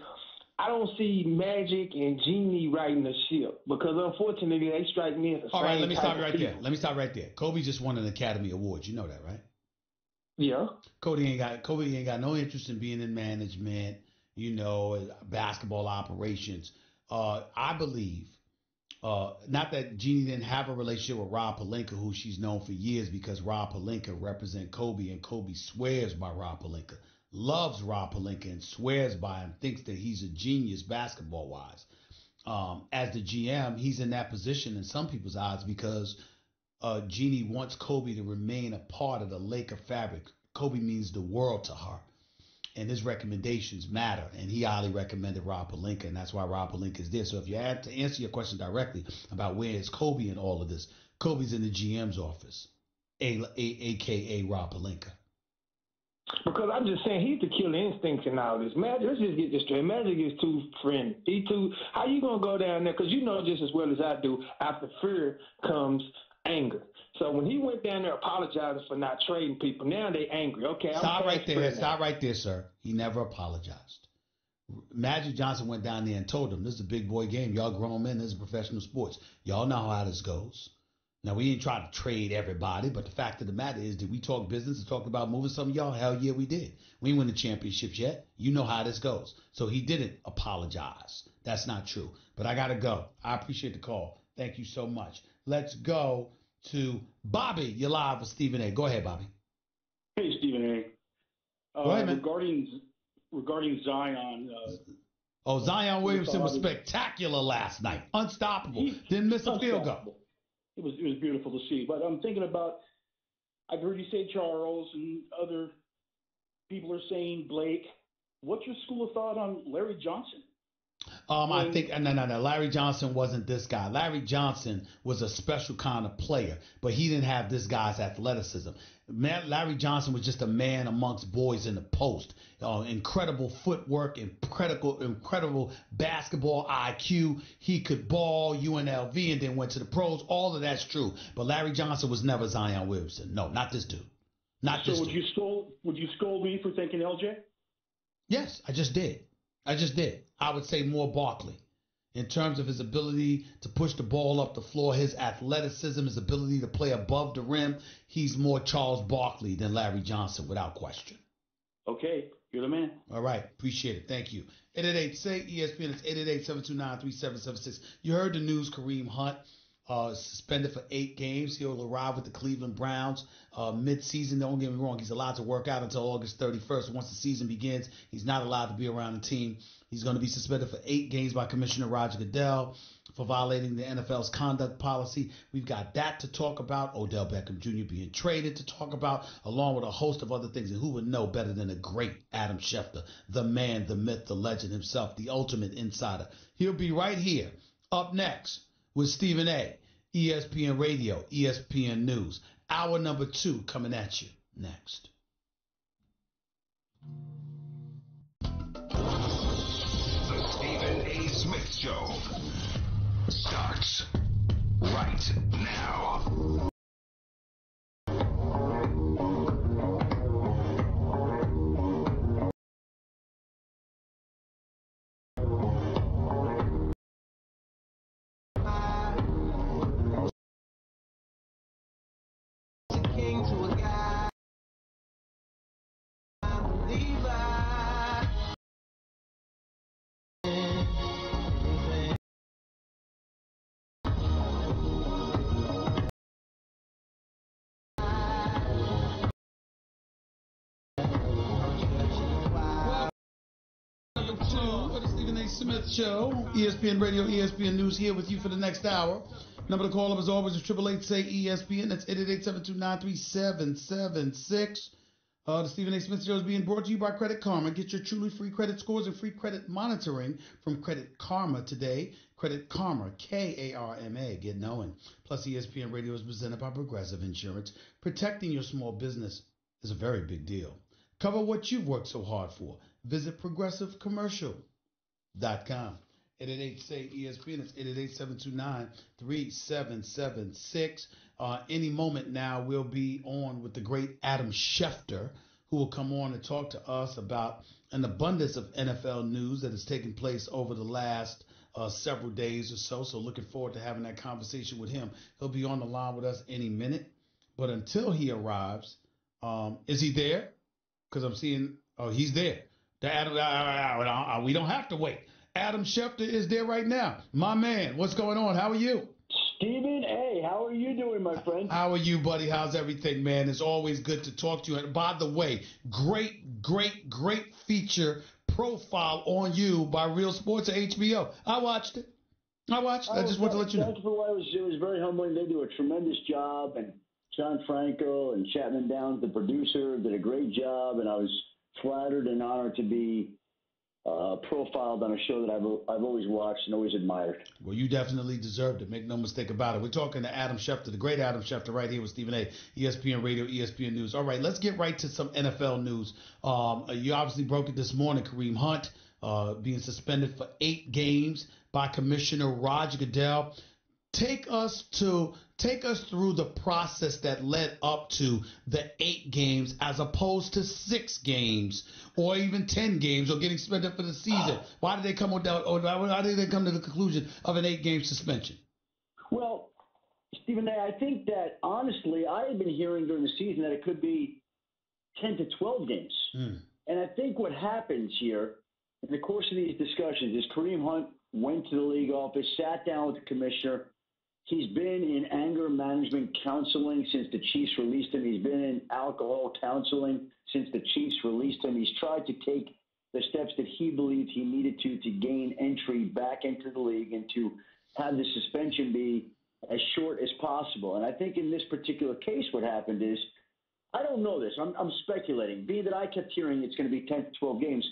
I don't see Magic and Genie riding the ship because unfortunately they strike me as the All right, same let me type stop you of right people. there. Let me stop right there. Kobe just won an Academy Award. You know that, right? Yeah. Kobe ain't got no interest in being in management, basketball operations. I believe not that Jeannie didn't have a relationship with Rob Pelinka, who she's known for years because Rob Pelinka represents Kobe, and Kobe swears by Rob Pelinka, loves Rob Pelinka, and swears by him, thinks that he's a genius basketball-wise. As the GM, he's in that position in some people's eyes because Jeannie wants Kobe to remain a part of the Laker fabric. Kobe means the world to her, and his recommendations matter. And he highly recommended Rob Pelinka, and that's why Rob Pelinka is there. So if you had to answer your question directly about where is Kobe in all of this, Kobe's in the GM's office, aka Rob Pelinka. Because I'm just saying he's the killer instincts in all this. Magic, let's just get this straight. Magic is too friendly. How you gonna go down there? Because you know just as well as I do. After fear comes anger. So when he went down there apologizing for not trading people, now they angry. Okay, I'm Stop right past there. fear now. Stop right there, sir. He never apologized. Magic Johnson went down there and told him, "This is a big boy game. Y'all grown men. This is professional sports. Y'all know how this goes." Now, we ain't trying to trade everybody, but the fact of the matter is, did we talk business and talk about moving some of y'all? Hell yeah, we did. We ain't win the championships yet. You know how this goes. So he didn't apologize. That's not true. But I got to go. I appreciate the call. Thank you so much. Let's go to Bobby. You're live with Stephen A. Go ahead, Bobby. Hey, Stephen A. Go ahead, man. Regarding Zion. Zion Williamson was spectacular last night. Unstoppable. Didn't miss a field goal. It was beautiful to see. But I'm thinking about, I've heard you say Charles, and other people are saying Blake. What's your school of thought on Larry Johnson? I think no. Larry Johnson wasn't this guy. Larry Johnson was a special kind of player, but he didn't have this guy's athleticism. Larry Johnson was just a man amongst boys in the post. Incredible footwork, incredible basketball IQ. He could ball UNLV and then went to the pros. All of that's true. But Larry Johnson was never Zion Williamson. No, not this dude. So would you scold me for thinking LJ? Yes, I just did. I would say more Barkley in terms of his ability to push the ball up the floor, his athleticism, his ability to play above the rim. He's more Charles Barkley than Larry Johnson, without question. Okay, you're the man. All right, appreciate it. Thank you. 888-SAY-ESPN. It's 888-729-3776. You heard the news, Kareem Hunt. Suspended for 8 games. He'll arrive with the Cleveland Browns mid-season. Don't get me wrong. He's allowed to work out until August 31st. Once the season begins, he's not allowed to be around the team. He's going to be suspended for 8 games by Commissioner Roger Goodell for violating the NFL's conduct policy. We've got that to talk about. Odell Beckham Jr. being traded to talk about, along with a host of other things. And who would know better than the great Adam Schefter, the man, the myth, the legend himself, the ultimate insider. He'll be right here up next with Stephen A., ESPN Radio, ESPN News. Hour number 2 coming at you next. The Stephen A. Smith Show starts right now. Smith Show, ESPN Radio, ESPN News, here with you for the next hour. Number to call up as always is 888-SAY-ESPN. That's 888-729-3776. The Stephen A. Smith Show is being brought to you by Credit Karma. Get your truly free credit scores and free credit monitoring from Credit Karma today. Credit Karma, K-A-R-M-A. Get knowing. Plus, ESPN Radio is presented by Progressive Insurance. Protecting your small business is a very big deal. Cover what you've worked so hard for. Visit progressivecommercial.com. 888-SAY-ESPN. It's 888-729-3776. Any moment now, we'll be on with the great Adam Schefter, who will come on and talk to us about an abundance of NFL news that has taken place over the last several days or so. So looking forward to having that conversation with him. He'll be on the line with us any minute. But until he arrives, is he there? Because I'm seeing, oh, he's there. We don't have to wait. Adam Schefter is there right now. My man, what's going on? How are you? Stephen, hey, how are you doing, my friend? How are you, buddy? How's everything, man? It's always good to talk to you. And by the way, great feature profile on you by Real Sports at HBO. I watched it. I just want to let you know. Thank you for what it was very humbling. They do a tremendous job, and John Franco and Chapman Downs, the producer, did a great job, and I was flattered and honored to be profiled on a show that I've always watched and always admired. Well, you definitely deserved it. Make no mistake about it. We're talking to Adam Schefter, the great Adam Schefter, right here with Stephen A. ESPN Radio, ESPN News. All right, let's get right to some NFL news. You obviously broke it this morning. Kareem Hunt being suspended for 8 games by Commissioner Roger Goodell. Take us through the process that led up to the 8 games as opposed to 6 games or even 10 games or getting suspended for the season. Why did they come with that, or why did they come to the conclusion of an 8-game suspension? Well, Stephen A., I think that honestly, I had been hearing during the season that it could be 10 to 12 games. And I think what happens here in the course of these discussions is Kareem Hunt went to the league office, sat down with the commissioner. He's been in anger management counseling since the Chiefs released him. He's been in alcohol counseling since the Chiefs released him. He's tried to take the steps that he believed he needed to gain entry back into the league and to have the suspension be as short as possible. And I think in this particular case what happened is, I don't know this. I'm speculating. Being that I kept hearing it's going to be 10 to 12 games,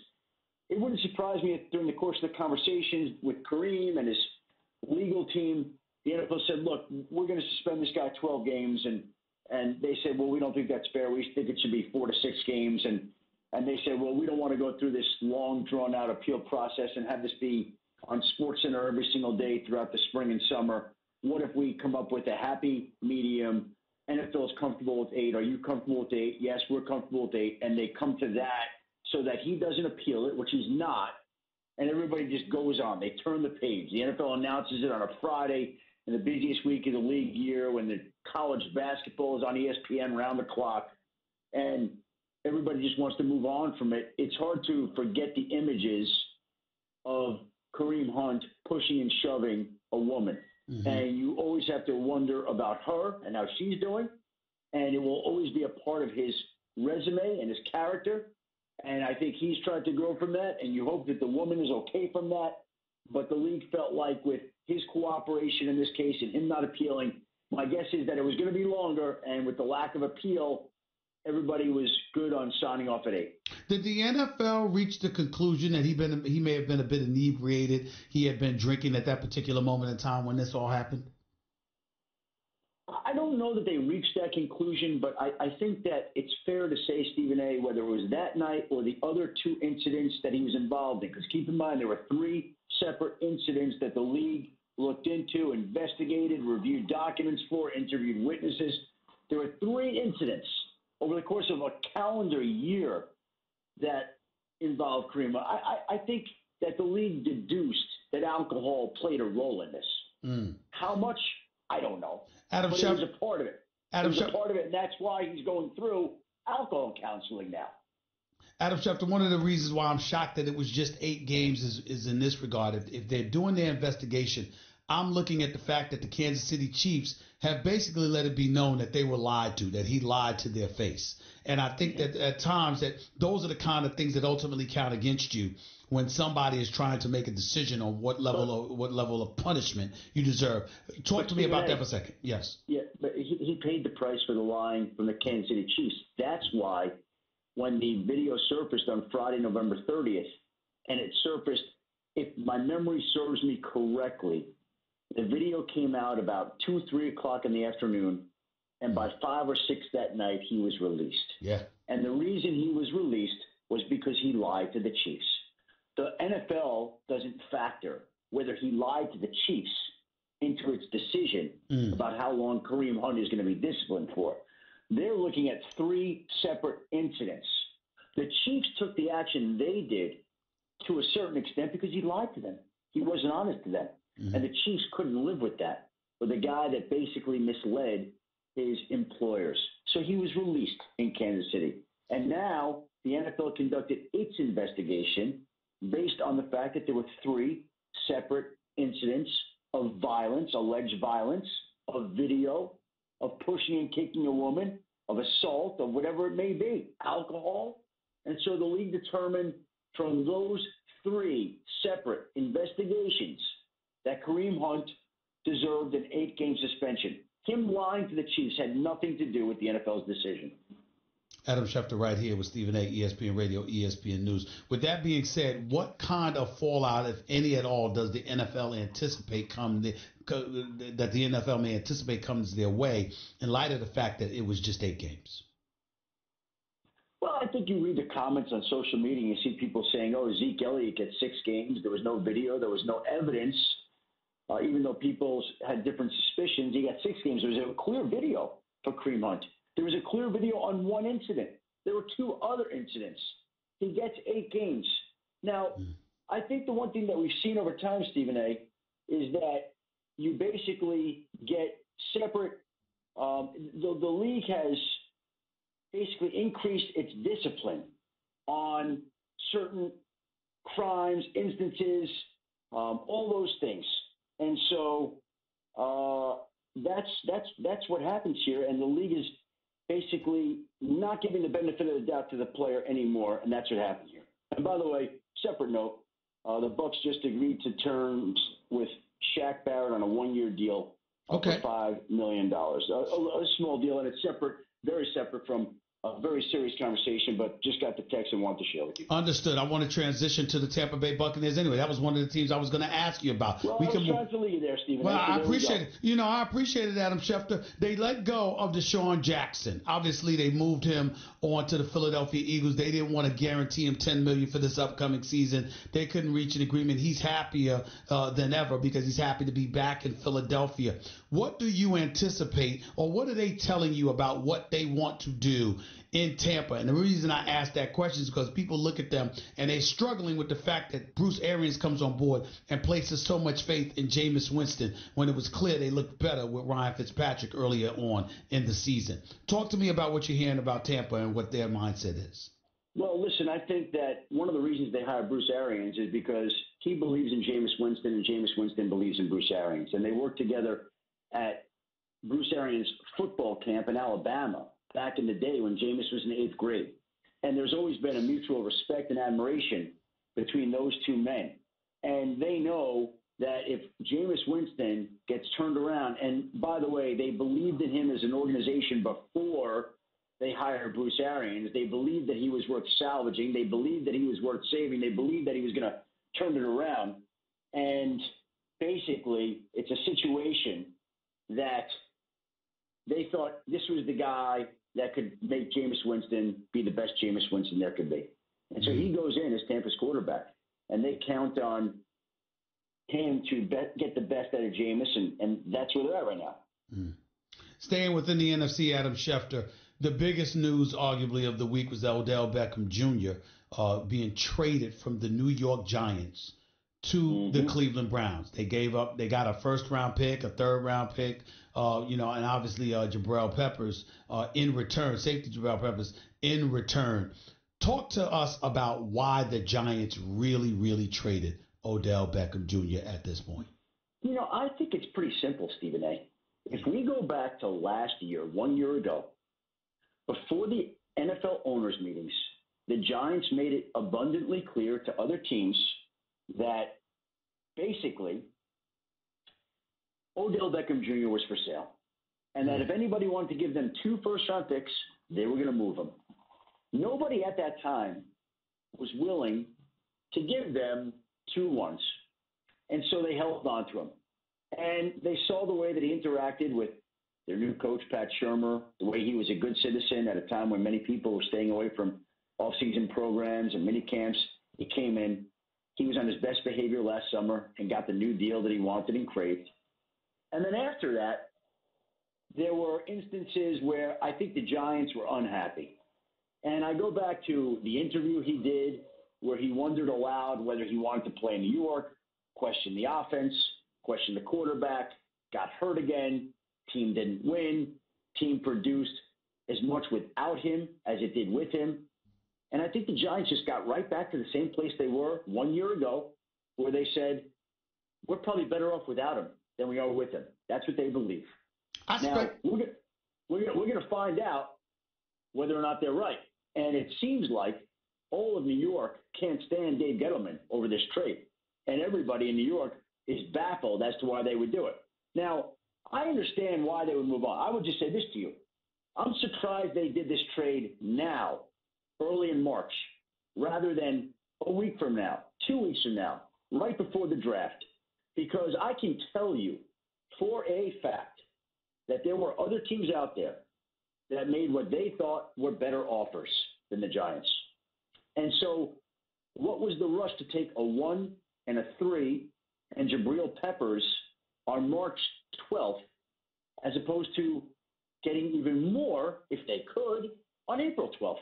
it wouldn't surprise me if during the course of the conversations with Kareem and his legal team, the NFL said, look, we're going to suspend this guy 12 games. And they said, well, we don't think that's fair. We think it should be 4 to 6 games. And they said, well, we don't want to go through this long, drawn-out appeal process and have this be on SportsCenter every single day throughout the spring and summer. What if we come up with a happy medium? NFL's comfortable with 8. Are you comfortable with 8? Yes, we're comfortable with 8. And they come to that so that he doesn't appeal it, which he's not. And everybody just goes on. They turn the page. The NFL announces it on a Friday in the busiest week of the league year when the college basketball is on ESPN round the clock, and everybody just wants to move on from it. It's hard to forget the images of Kareem Hunt pushing and shoving a woman. And you always have to wonder about her and how she's doing, and it will always be a part of his resume and his character. And I think he's tried to grow from that, and you hope that the woman is okay from that. But the league felt like with his cooperation in this case and him not appealing, my guess is that it was going to be longer. And with the lack of appeal, everybody was good on signing off at 8. Did the NFL reach the conclusion that he may have been a bit inebriated? He had been drinking at that particular moment in time when this all happened? I don't know that they reached that conclusion, but I think that it's fair to say, Stephen A., whether it was that night or the other 2 incidents that he was involved in, because keep in mind there were 3 separate incidents that the league looked into, investigated, reviewed documents for, interviewed witnesses. There were 3 incidents over the course of a calendar year that involved Kareem. I think that the league deduced that alcohol played a role in this. How much? I don't know. But it was a part of it. It was a part of it, and that's why he's going through alcohol counseling now. Adam Schefter, one of the reasons why I'm shocked that it was just 8 games is in this regard. If they're doing their investigation, I'm looking at the fact that the Kansas City Chiefs have basically let it be known that they were lied to, that he lied to their face. And I think that at times that those are the kind of things that ultimately count against you when somebody is trying to make a decision on what level of punishment you deserve. Talk to me about that for a second. Yes. Yeah, but he paid the price for the lying from the Kansas City Chiefs. That's why when the video surfaced on Friday, November 30th, and it surfaced, if my memory serves me correctly, the video came out about 2, 3 o'clock in the afternoon, and by 5 or 6 that night, he was released. Yeah. And the reason he was released was because he lied to the Chiefs. The NFL doesn't factor whether he lied to the Chiefs into its decision about how long Kareem Hunt is going to be disciplined for. They're looking at 3 separate incidents. The Chiefs took the action they did to a certain extent because he lied to them. He wasn't honest to them. Mm-hmm. And the Chiefs couldn't live with that, with a guy that basically misled his employers. So he was released in Kansas City. And now the NFL conducted its investigation based on the fact that there were 3 separate incidents of violence, alleged violence, of video, of pushing and kicking a woman, of assault, of whatever it may be, alcohol. And so the league determined from those 3 separate investigations that Kareem Hunt deserved an 8-game suspension. Him lying to the Chiefs had nothing to do with the NFL's decision. Adam Schefter right here with Stephen A., ESPN Radio, ESPN News. With that being said, what kind of fallout, if any at all, does the NFL anticipate that the NFL may anticipate comes their way in light of the fact that it was just 8 games? Well, I think you read the comments on social media and you see people saying, oh, Zeke Elliott gets 6 games. There was no video. There was no evidence. Even though people had different suspicions, he got 6 games. There was a clear video for Kareem Hunt. There was a clear video on 1 incident. There were 2 other incidents. He gets 8 games. Now, I think the one thing that we've seen over time, Stephen A., is that you basically get separate. The league has basically increased its discipline on certain crimes, instances, all those things. And so that's what happens here. And the league is basically not giving the benefit of the doubt to the player anymore, and that's what happened here. And by the way, separate note, the Bucks just agreed to terms with Shaq Barrett on a 1-year deal for $5 million. A small deal, and it's separate, very separate from a very serious conversation, but just got the text and want to share with you. Understood. I want to transition to the Tampa Bay Buccaneers anyway. That was one of the teams I was going to ask you about. Well, I was trying to lead you there, Stephen. Well, I appreciate it. You know, I appreciate it, Adam Schefter. They let go of Deshaun Jackson. Obviously, they moved him on to the Philadelphia Eagles. They didn't want to guarantee him $10 million for this upcoming season. They couldn't reach an agreement. He's happier than ever because he's happy to be back in Philadelphia. What do you anticipate, or what are they telling you about what they want to do in Tampa? And the reason I ask that question is because people look at them and they're struggling with the fact that Bruce Arians comes on board and places so much faith in Jameis Winston when it was clear they looked better with Ryan Fitzpatrick earlier on in the season. Talk to me about what you're hearing about Tampa and what their mindset is. Well, listen, I think that one of the reasons they hired Bruce Arians is because he believes in Jameis Winston and Jameis Winston believes in Bruce Arians. And they worked together at Bruce Arians' football camp in Alabama back in the day when Jameis was in 8th grade. And there's always been a mutual respect and admiration between those 2 men. And they know that if Jameis Winston gets turned around, and by the way, they believed in him as an organization before they hired Bruce Arians. They believed that he was worth salvaging. They believed that he was worth saving. They believed that he was going to turn it around. And basically, it's a situation that they thought this was the guy that could make Jameis Winston be the best Jameis Winston there could be. And so he goes in as Tampa's quarterback, and they count on him to get the best out of Jameis, and that's where they're at right now. Staying within the NFC, Adam Schefter, the biggest news arguably of the week was Odell Beckham Jr. Being traded from the New York Giants to the Cleveland Browns. They got a 1st-round pick, a 3rd-round pick, and obviously Jabril Peppers in return, safety Jabril Peppers in return. Talk to us about why the Giants really, really traded Odell Beckham Jr. at this point. You know, I think it's pretty simple, Stephen A. If we go back to last year, 1 year ago, before the NFL owners' meetings, the Giants made it abundantly clear to other teams that basically Odell Beckham Jr. was for sale, and that if anybody wanted to give them 2 first-round picks, they were going to move them. Nobody at that time was willing to give them 2 ones, and so they held on to him. And they saw the way that he interacted with their new coach, Pat Shurmur, the way he was a good citizen at a time when many people were staying away from off-season programs and mini camps. He came in. He was on his best behavior last summer and got the new deal that he wanted and craved. And then after that, there were instances where I think the Giants were unhappy. And I go back to the interview he did where he wondered aloud whether he wanted to play in New York, questioned the offense, questioned the quarterback, got hurt again, team didn't win, team produced as much without him as it did with him. And I think the Giants just got right back to the same place they were 1 year ago, where they said, we're probably better off without him than we are with him. That's what they believe. Now, we're going to find out whether or not they're right. And it seems like all of New York can't stand Dave Gettleman over this trade. And everybody in New York is baffled as to why they would do it. Now, I understand why they would move on. I would just say this to you. I'm surprised they did this trade now, early in March, rather than a week from now, 2 weeks from now, right before the draft. Because I can tell you for a fact that there were other teams out there that made what they thought were better offers than the Giants. And so what was the rush to take a 1 and a 3 and Jabril Peppers on March 12th as opposed to getting even more, if they could, on April 12th?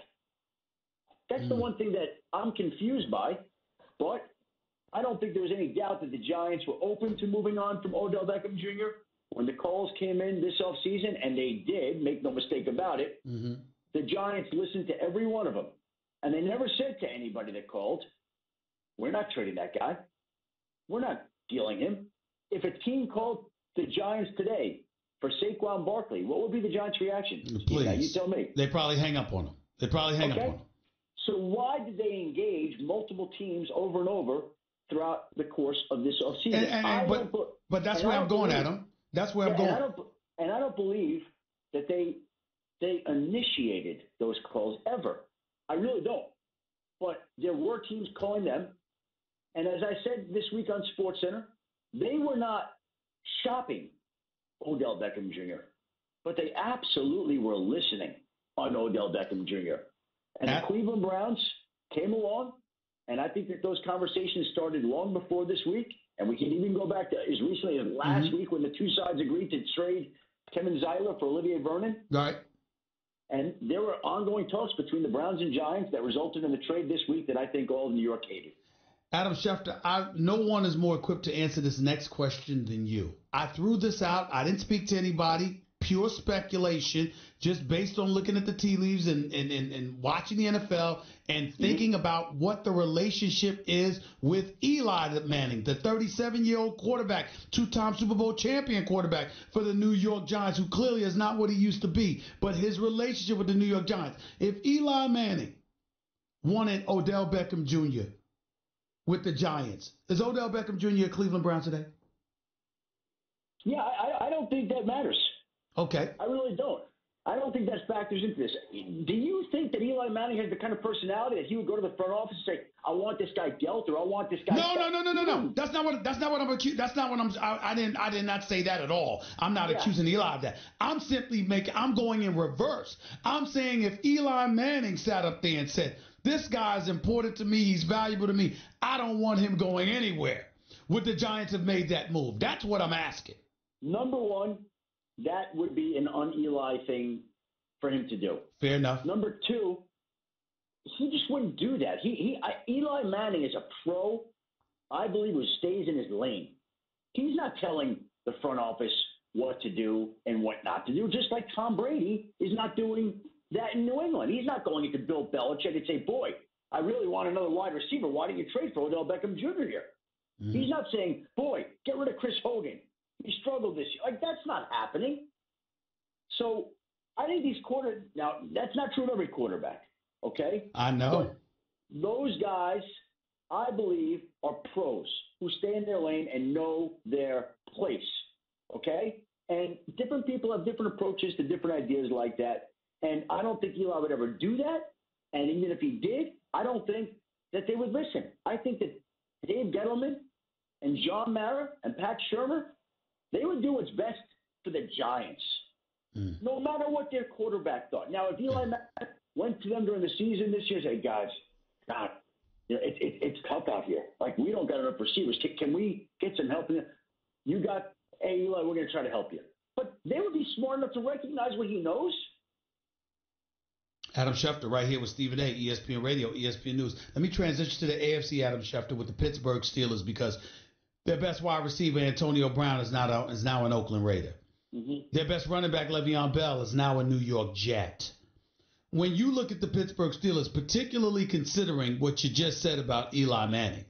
That's the one thing that I'm confused by. But I don't think there was any doubt that the Giants were open to moving on from Odell Beckham Jr. When the calls came in this offseason, and they did, make no mistake about it, the Giants listened to every one of them. And they never said to anybody that called, we're not trading that guy. We're not dealing him. If a team called the Giants today for Saquon Barkley, what would be the Giants' reaction? Please. Now, you tell me. They probably hang up on him. So why did they engage multiple teams over and over throughout the course of this offseason? But that's where I'm going, Adam. That's where I'm going. And I don't believe that they initiated those calls ever. I really don't. But there were teams calling them. And as I said this week on SportsCenter, they were not shopping Odell Beckham Jr., but they absolutely were listening on Odell Beckham Jr. And the Cleveland Browns came along, and I think that those conversations started long before this week. And we can even go back to as recently as last week when the two sides agreed to trade Kevin Zeiler for Olivier Vernon. Right. And there were ongoing talks between the Browns and Giants that resulted in the trade this week that I think all of New York hated. Adam Schefter, no one is more equipped to answer this next question than you. I threw this out. I didn't speak to anybody. Pure speculation, just based on looking at the tea leaves and watching the NFL and thinking about what the relationship is with Eli Manning, the 37-year-old quarterback, two-time Super Bowl champion quarterback for the New York Giants, who clearly is not what he used to be, but his relationship with the New York Giants. If Eli Manning wanted Odell Beckham Jr. with the Giants, is Odell Beckham Jr. a Cleveland Brown today? Yeah, I don't think that matters. Okay. I really don't. I don't think that factors into this. Do you think that Eli Manning has the kind of personality that he would go to the front office and say, "I want this guy dealt," or "I want this guy"? No. That's not what I'm accused. That's not what I did not say that at all. I'm not accusing Eli of that. I'm simply I'm going in reverse. I'm saying if Eli Manning sat up there and said, "This guy is important to me. He's valuable to me. I don't want him going anywhere," would the Giants have made that move? That's what I'm asking. Number one, that would be an un-Eli thing for him to do. Fair enough. Number two, he just wouldn't do that. Eli Manning is a pro, I believe, who stays in his lane. He's not telling the front office what to do and what not to do, just like Tom Brady is not doing that in New England. He's not going into Bill Belichick and say, "Boy, I really want another wide receiver. Why don't you trade for Odell Beckham Jr. here?" He's not saying, "Boy, get rid of Chris Hogan. He struggled this year." Like, that's not happening. So I think now, that's not true of every quarterback, okay? I know. But those guys, I believe, are pros who stay in their lane and know their place, okay? And different people have different approaches to different ideas like that. And I don't think Eli would ever do that. And even if he did, I don't think that they would listen. I think that Dave Gettleman and John Mara and Pat Shurmur, they would do what's best for the Giants, no matter what their quarterback thought. Now, if Eli Manning went to them during the season this year and said, "Guys, God, it's tough out here. Like, we don't got enough receivers. Can we get some help in there? You got, hey, Eli, we're going to try to help you." But they would be smart enough to recognize what he knows. Adam Schefter right here with Stephen A, ESPN Radio, ESPN News. Let me transition to the AFC, Adam Schefter, with the Pittsburgh Steelers, because their best wide receiver, Antonio Brown, is now an Oakland Raider. Mm-hmm. Their best running back, Le'Veon Bell, is now a New York Jet. When you look at the Pittsburgh Steelers, particularly considering what you just said about Eli Manning,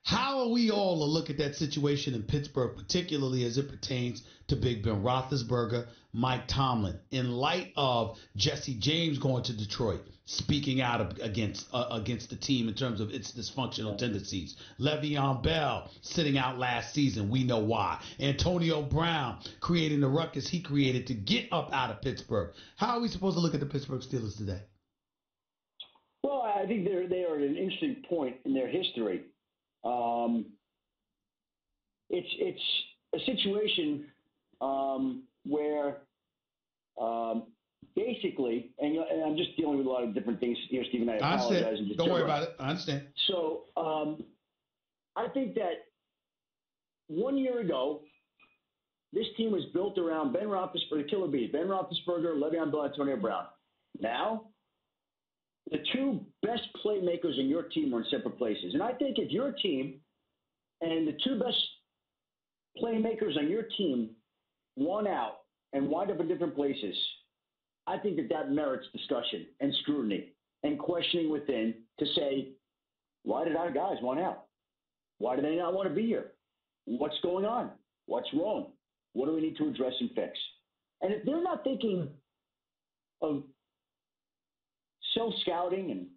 how are we all to look at that situation in Pittsburgh, particularly as it pertains to Big Ben Roethlisberger, Mike Tomlin, in light of Jesse James going to Detroit, speaking out against the team in terms of its dysfunctional tendencies, Le'Veon Bell sitting out last season, we know why, Antonio Brown creating the ruckus he created to get up out of Pittsburgh. How are we supposed to look at the Pittsburgh Steelers today? Well, I think they are at an interesting point in their history. It's a situation where basically, and I'm just dealing with a lot of different things here, Stephen. I apologize. Don't worry about it. I understand. So I think that 1 year ago, this team was built around Ben Roethlisberger, Killer Bees, Ben Roethlisberger, Le'Veon Bell, Antonio Brown. Now, the two best playmakers in your team are in separate places. And I think if your team and the two best playmakers on your team won out and wind up in different places, I think that merits discussion and scrutiny and questioning within to say, why did our guys want out? Why do they not want to be here? What's going on? What's wrong? What do we need to address and fix? And if they're not thinking of self-scouting and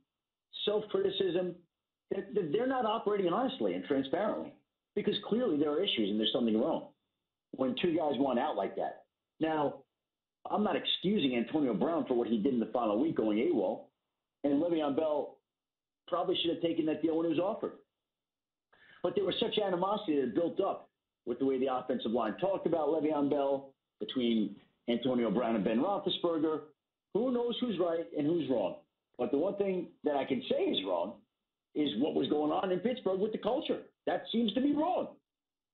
self-criticism, they're not operating honestly and transparently, because clearly there are issues and there's something wrong when two guys want out like that. Now, I'm not excusing Antonio Brown for what he did in the final week going AWOL, and Le'Veon Bell probably should have taken that deal when it was offered. But there was such animosity that built up with the way the offensive line talked about Le'Veon Bell, between Antonio Brown and Ben Roethlisberger. Who knows who's right and who's wrong? But the one thing that I can say is wrong is what was going on in Pittsburgh with the culture. That seems to be wrong.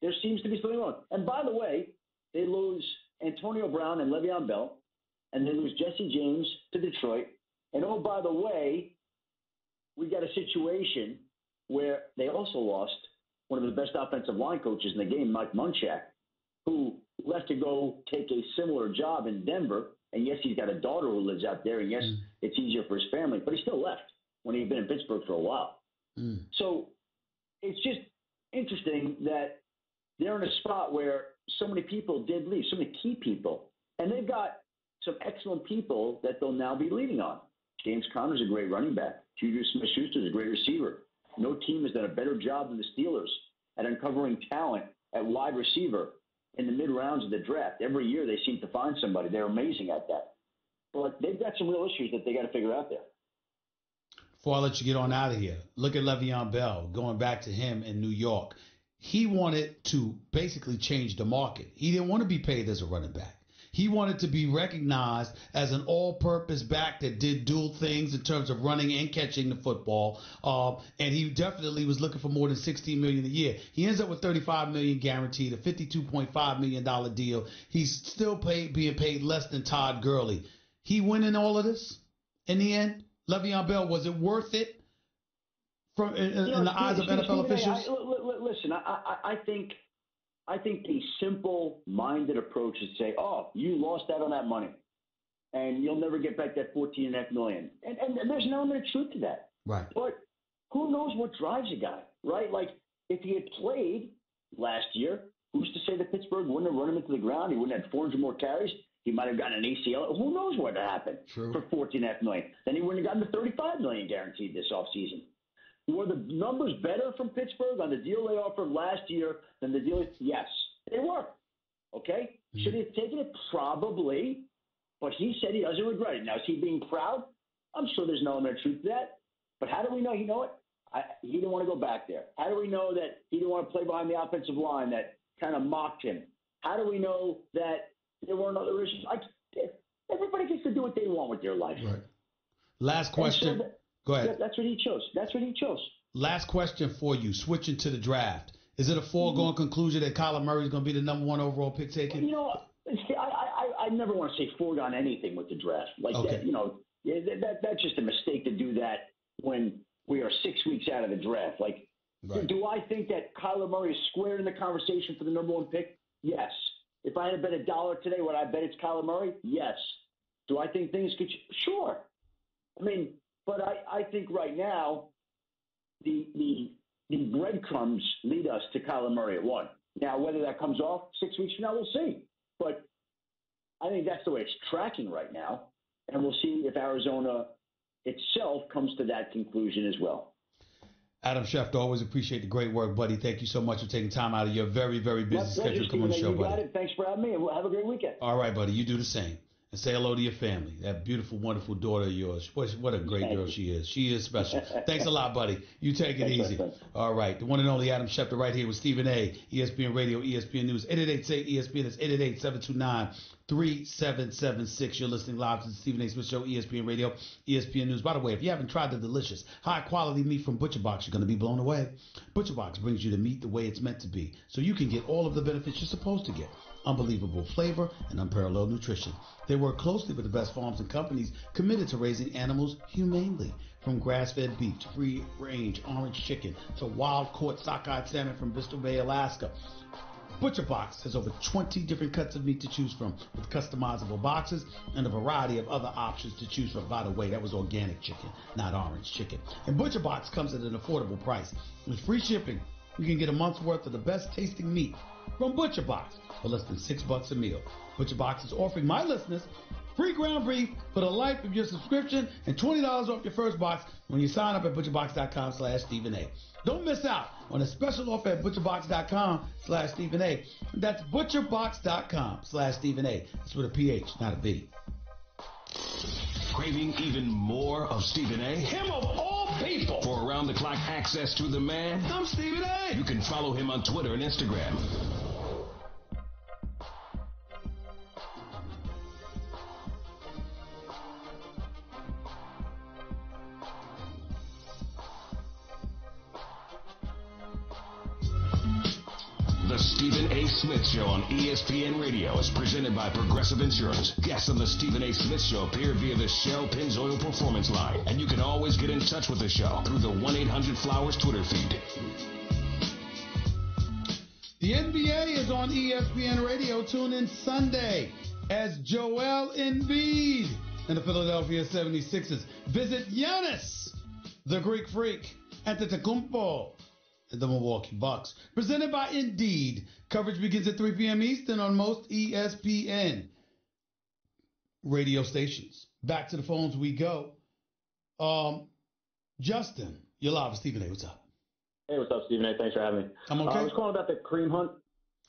There seems to be something wrong. And by the way, they lose Antonio Brown and Le'Veon Bell, and they lose Jesse James to Detroit. And oh, by the way, we got a situation where they also lost one of the best offensive line coaches in the game, Mike Munchak, who left to go take a similar job in Denver. And yes, he's got a daughter who lives out there, and yes, it's easier for his family, but he still left when he'd been in Pittsburgh for a while. So it's just interesting that they're in a spot where so many people did leave, so many key people, and they've got some excellent people that they'll now be leaning on. James Conner's a great running back. Juju Smith-Schuster's a great receiver. No team has done a better job than the Steelers at uncovering talent at wide receiver in the mid-rounds of the draft. Every year they seem to find somebody. They're amazing at that. But they've got some real issues that they got to figure out there. Before I let you get on out of here, look at Le'Veon Bell, going back to him in New York. He wanted to basically change the market. He didn't want to be paid as a running back. He wanted to be recognized as an all-purpose back that did dual things in terms of running and catching the football. And he definitely was looking for more than $16 million a year. He ends up with $35 million guaranteed, a $52.5 million deal. He's still being paid less than Todd Gurley. He winning all of this in the end? Le'Veon Bell, was it worth it in the eyes of NFL officials? Listen, I think the simple-minded approach is to say, oh, you lost out on that money, and you'll never get back that $14.5 million. And there's no element of truth to that. Right. But who knows what drives a guy, right? Like, if he had played last year, who's to say that Pittsburgh wouldn't have run him into the ground? He wouldn't have 400 more carries. He might have gotten an ACL. Who knows what happened for $14.5 million? Then he wouldn't have gotten the $35 million guaranteed this offseason. Were the numbers better from Pittsburgh on the deal they offered last year than the deal? Yes, they were. Okay? Should he have taken it? Probably. But he said he doesn't regret it. Now, is he being proud? I'm sure there's no element of truth to that. But how do we know? You know what? He didn't want to go back there. How do we know that he didn't want to play behind the offensive line that kind of mocked him? How do we know that there weren't other issues? Everybody gets to do what they want with their life. Right. Last question. Go ahead. That's what he chose. Last question for you. Switching to the draft. Is it a foregone conclusion that Kyler Murray is going to be the number one overall pick taken? You know, I never want to say foregone anything with the draft. Like that, you know, Yeah, that's just a mistake to do that when we are 6 weeks out of the draft. Like, right. Do I think that Kyler Murray is square in the conversation for the number one pick? Yes. If I had to bet $1 today, would I bet it's Kyler Murray? Yes. Do I think things could? Sure. I mean, but I think right now the breadcrumbs lead us to Kyler Murray at 1. Now, whether that comes off 6 weeks from now, we'll see. But I think that's the way it's tracking right now, and we'll see if Arizona itself comes to that conclusion as well. Adam Schefter, always appreciate the great work, buddy. Thank you so much for taking time out of your very, very busy schedule to come on the show, buddy. Got it. Thanks for having me, and have a great weekend. All right, buddy. You do the same. And say hello to your family. That beautiful, wonderful daughter of yours. What a great girl she is. She is special. Thanks a lot, buddy. You take it easy. All right. The one and only Adam Schefter right here with Stephen A. ESPN Radio, ESPN News. 888-SAY-ESPN. That's 888-729-3776. You're listening live to the Stephen A. Smith Show, ESPN Radio, ESPN News. By the way, if you haven't tried the delicious, high-quality meat from Butcher Box, you're going to be blown away. Butcher Box brings you the meat the way it's meant to be, so you can get all of the benefits you're supposed to get. Unbelievable flavor and unparalleled nutrition. They work closely with the best farms and companies committed to raising animals humanely. From grass-fed beef to free-range orange chicken to wild-caught sockeye salmon from Bristol Bay, Alaska. Butcher Box has over 20 different cuts of meat to choose from with customizable boxes and a variety of other options to choose from. By the way, that was organic chicken, not orange chicken. And Butcher Box comes at an affordable price. With free shipping, you can get a month's worth of the best tasting meat from Butcher Box for less than $6 a meal. Butcher Box is offering my listeners free ground beef for the life of your subscription and $20 off your first box when you sign up at butcherbox.com/Stephen A. Don't miss out on a special offer at butcherbox.com/Stephen A. That's butcherbox.com/Stephen A. That's with a PH, not a B. Craving even more of Stephen A? Him of all people! For around-the-clock access to the man? I'm Stephen A. You can follow him on Twitter and Instagram. The Stephen A. Smith Show on ESPN Radio is presented by Progressive Insurance. Guests on the Stephen A. Smith Show appear via the Shell Pennzoil Performance Line. And you can always get in touch with the show through the 1-800-Flowers Twitter feed. The NBA is on ESPN Radio. Tune in Sunday as Joel Embiid and the Philadelphia 76ers visit Giannis, the Greek Freak, Antetokounmpo, and the Milwaukee Bucks. Presented by Indeed. Coverage begins at 3 p.m. Eastern on most ESPN radio stations. Back to the phones we go. Justin, you're live with Stephen A. What's up? Hey, what's up, Stephen A.? Thanks for having me. I'm okay. I was calling about the Kareem Hunt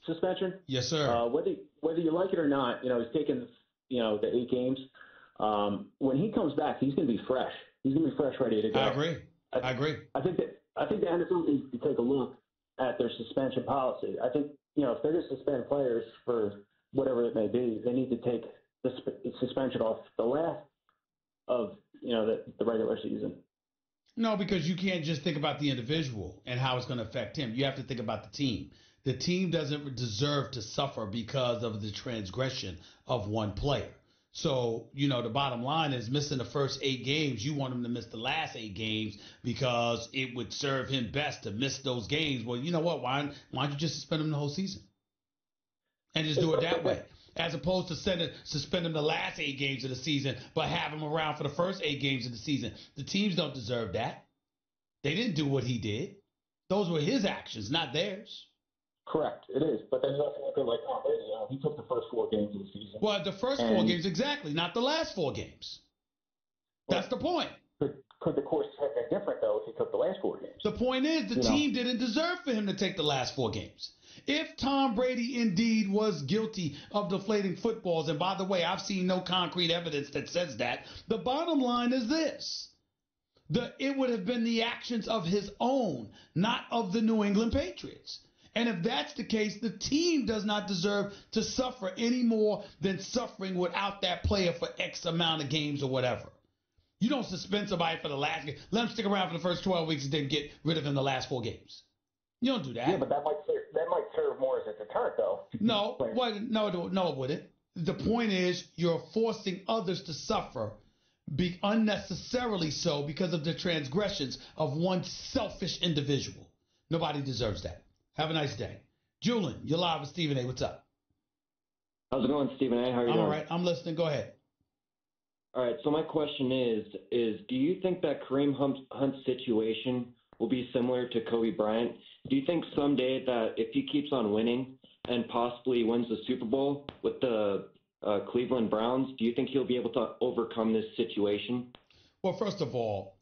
suspension. Yes, sir. Whether you like it or not, he's taken, the 8 games. When he comes back, he's going to be fresh. He's going to be fresh, ready to go. I agree. I think the NFL needs to take a look at their suspension policy. I think, if they're going to suspend players for whatever it may be, they need to take the suspension off the last of, the regular season. No, because you can't just think about the individual and how it's going to affect him. You have to think about the team. The team doesn't deserve to suffer because of the transgression of one player. So, the bottom line is missing the first 8 games. You want him to miss the last 8 games because it would serve him best to miss those games. Well, you know what? Why don't you just suspend him the whole season and just do it that way? As opposed to suspend him the last 8 games of the season, but have him around for the first 8 games of the season. The teams don't deserve that. They didn't do what he did. Those were his actions, not theirs. Correct, it is. But then you have to look at like Tom Brady. He took the first 4 games of the season. Well, the first 4 games, exactly, not the last 4 games. That's the point. Could the course have been different, though, if he took the last 4 games? The point is the team didn't deserve for him to take the last 4 games. If Tom Brady indeed was guilty of deflating footballs, and by the way, I've seen no concrete evidence that says that, the bottom line is this. It would have been the actions of his own, not of the New England Patriots. And if that's the case, the team does not deserve to suffer any more than suffering without that player for X amount of games or whatever. You don't suspend somebody for the last game. Let him stick around for the first 12 weeks and then get rid of him the last 4 games. You don't do that. Yeah, but that might serve more as a deterrent, though. No, it wouldn't. The point is you're forcing others to suffer be unnecessarily so because of the transgressions of one selfish individual. Nobody deserves that. Have a nice day. Julian, you're live with Stephen A. What's up? How's it going, Stephen A? How are you I'm doing? all right. I'm listening. Go ahead. All right. So my question is do you think that Kareem Hunt's situation will be similar to Kobe Bryant? Do you think someday that if he keeps on winning and possibly wins the Super Bowl with the Cleveland Browns, do you think he'll be able to overcome this situation? Well, first of all,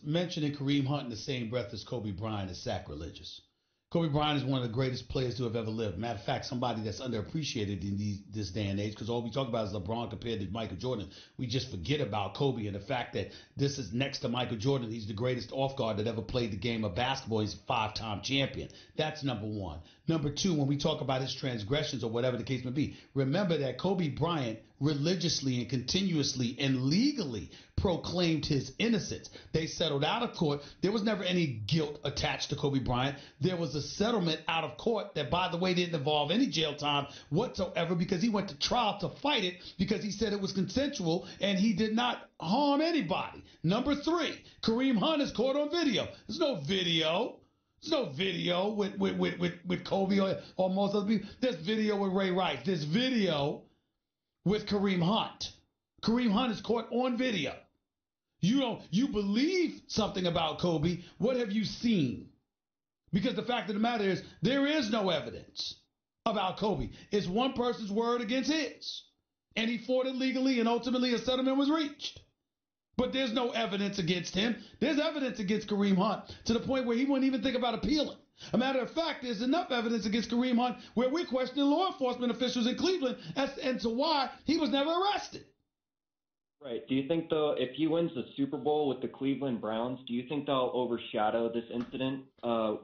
mentioning Kareem Hunt in the same breath as Kobe Bryant is sacrilegious. Kobe Bryant is one of the greatest players to have ever lived. Matter of fact, somebody that's underappreciated in this day and age, because all we talk about is LeBron compared to Michael Jordan. We just forget about Kobe and the fact that this is next to Michael Jordan. He's the greatest off guard that ever played the game of basketball. He's a 5-time champion. That's number one. Number two, when we talk about his transgressions or whatever the case may be, remember that Kobe Bryant religiously and continuously and legally proclaimed his innocence. They settled out of court. There was never any guilt attached to Kobe Bryant. There was a settlement out of court that, by the way, didn't involve any jail time whatsoever because he went to trial to fight it because he said it was consensual and he did not harm anybody. Number three, Kareem Hunt is caught on video. There's no video. There's no video with Kobe or most other people. There's video with Ray Rice. There's video with Kareem Hunt. Kareem Hunt is caught on video. You believe something about Kobe. What have you seen? Because the fact of the matter is, there is no evidence about Kobe. It's one person's word against his. And he fought it legally, and ultimately a settlement was reached. But there's no evidence against him. There's evidence against Kareem Hunt to the point where he wouldn't even think about appealing. A matter of fact, there's enough evidence against Kareem Hunt where we're questioning law enforcement officials in Cleveland as to why he was never arrested. Right. Do you think, though, if he wins the Super Bowl with the Cleveland Browns, do you think they'll overshadow this incident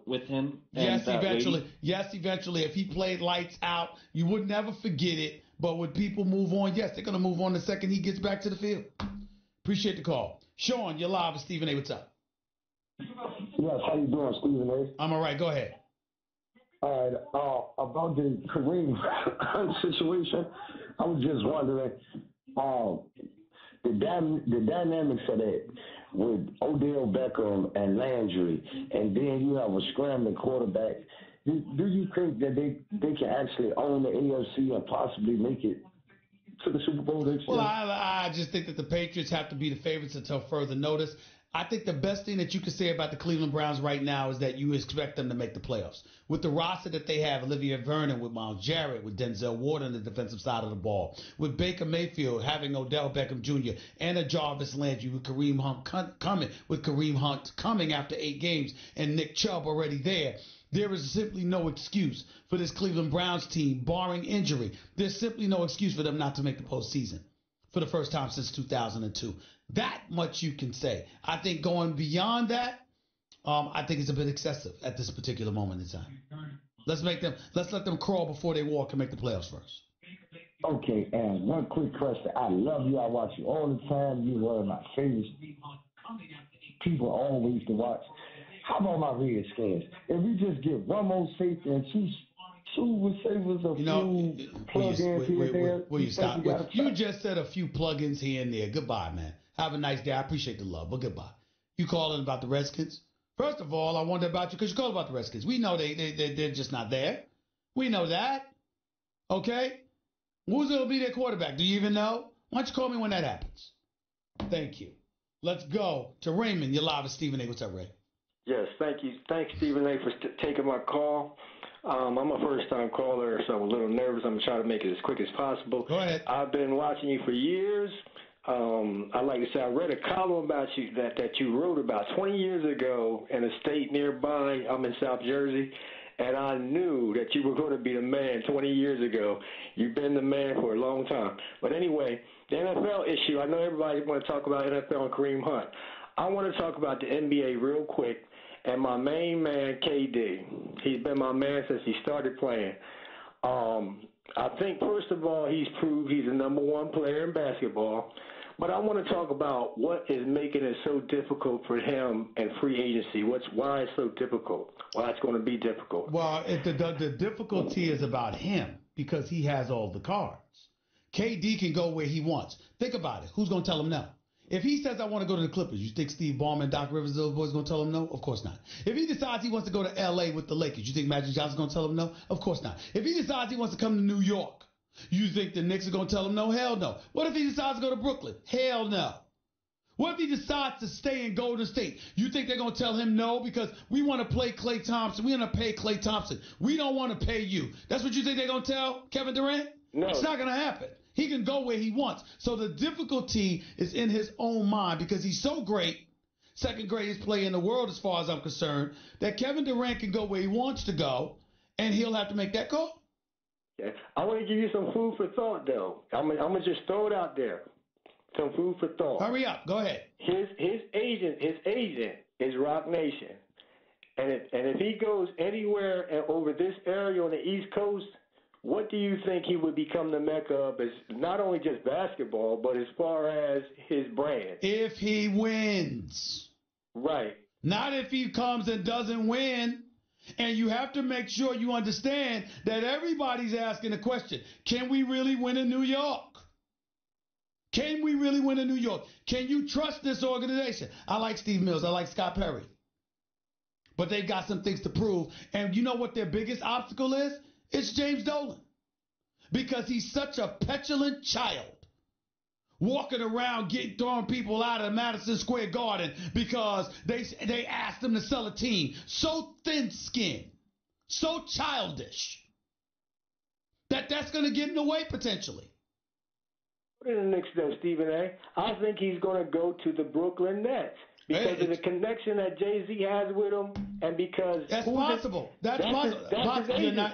with him? Yes, eventually. Yes, eventually. If he played lights out, you would never forget it. But would people move on? Yes, they're going to move on the second he gets back to the field. Appreciate the call. Sean, you're live with Stephen A. What's up? Yes, how you doing, Stephen A? I'm all right. Go ahead. All right. About the Kareem Hunt situation, I was just wondering, the dynamics of that with Odell Beckham and Landry, and then you have a scrambling quarterback. Do you think that they can actually own the AFC and possibly make it to the Super Bowl next year? Well, I just think that the Patriots have to be the favorites until further notice. I think the best thing that you can say about the Cleveland Browns right now is that you expect them to make the playoffs. With the roster that they have, Olivier Vernon, with Myles Jarrett, with Denzel Ward on the defensive side of the ball, with Baker Mayfield having Odell Beckham Jr. and a Jarvis Landry, with Kareem Hunt coming after 8 games and Nick Chubb already there. There is simply no excuse for this Cleveland Browns team, barring injury. There's simply no excuse for them not to make the postseason for the first time since 2002. That much you can say. I think going beyond that, I think it's a bit excessive at this particular moment in time. Let's let them crawl before they walk and make the playoffs first. Okay, and one quick question. I love you. I watch you all the time. You're one of my favorite people always to watch. How about my Redskins? If we just get one more safety and two receivers, a few plug-ins here and there. Will you stop? You just said a few plug-ins here and there. Goodbye, man. Have a nice day. I appreciate the love, but goodbye. You calling about the Redskins? First of all, I wonder about you because you called about the Redskins. We know they're just not there. We know that. Okay? Who's going to be their quarterback? Do you even know? Why don't you call me when that happens? Thank you. Let's go to Raymond. You're live with Stephen A. What's up, Ray? Yes, thank you. Thanks, Stephen A., for taking my call. I'm a first-time caller, so I'm a little nervous. I'm going to try to make it as quick as possible. Go ahead. I've been watching you for years. I'd like to say I read a column about you that you wrote about 20 years ago in a state nearby. I'm in South Jersey, and I knew that you were going to be the man 20 years ago. You've been the man for a long time. But anyway, the NFL issue, I know everybody want to talk about NFL and Kareem Hunt. I want to talk about the NBA real quick. And my main man, KD, he's been my man since he started playing. I think, first of all, he's proved he's the number one player in basketball. But I want to talk about what is making it so difficult for him in free agency. Why it's so difficult? Why it's going to be difficult? Well, the difficulty is about him because he has all the cards. KD can go where he wants. Think about it. Who's going to tell him no? If he says, I want to go to the Clippers, you think Steve Ballmer and Doc Rivers, those boys, going to tell him no? Of course not. If he decides he wants to go to L.A. with the Lakers, you think Magic Johnson's going to tell him no? Of course not. If he decides he wants to come to New York, you think the Knicks are going to tell him no? Hell no. What if he decides to go to Brooklyn? Hell no. What if he decides to stay in Golden State? You think they're going to tell him no because we want to play Klay Thompson. We want to pay Klay Thompson. We don't want to pay you. That's what you think they're going to tell Kevin Durant? No. It's not going to happen. He can go where he wants. So the difficulty is in his own mind because he's so great, second greatest player in the world as far as I'm concerned, that Kevin Durant can go where he wants to go, and he'll have to make that call. Yeah. I want to give you some food for thought, though. I'm gonna just throw it out there. Some food for thought. Hurry up. Go ahead. His agent is Rock Nation, and if he goes anywhere over this area on the East Coast, what do you think he would become the mecca of? As not only just basketball, but as far as his brand. If he wins. Right. Not if he comes and doesn't win. And you have to make sure you understand that everybody's asking the question, can we really win in New York? Can we really win in New York? Can you trust this organization? I like Steve Mills. I like Scott Perry. But they've got some things to prove. And you know what their biggest obstacle is? It's James Dolan. Because he's such a petulant child. Walking around throwing people out of Madison Square Garden because they asked him to sell a team. So thin-skinned. So childish. That's going to get in the way potentially. Put in the Knicks, though, Stephen A. I think he's going to go to the Brooklyn Nets because of the connection that Jay-Z has with him, and because that's possible. That's possible.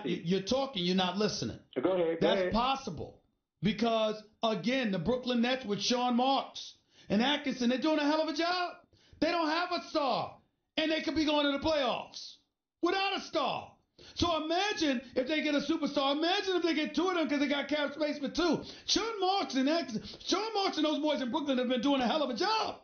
You're talking. You're not listening. Go ahead. That's possible because again, the Brooklyn Nets with Sean Marks and Atkinson, they're doing a hell of a job. They don't have a star, and they could be going to the playoffs without a star. So imagine if they get a superstar. Imagine if they get two of them because they got cap space for two. Sean Marks and those boys in Brooklyn have been doing a hell of a job.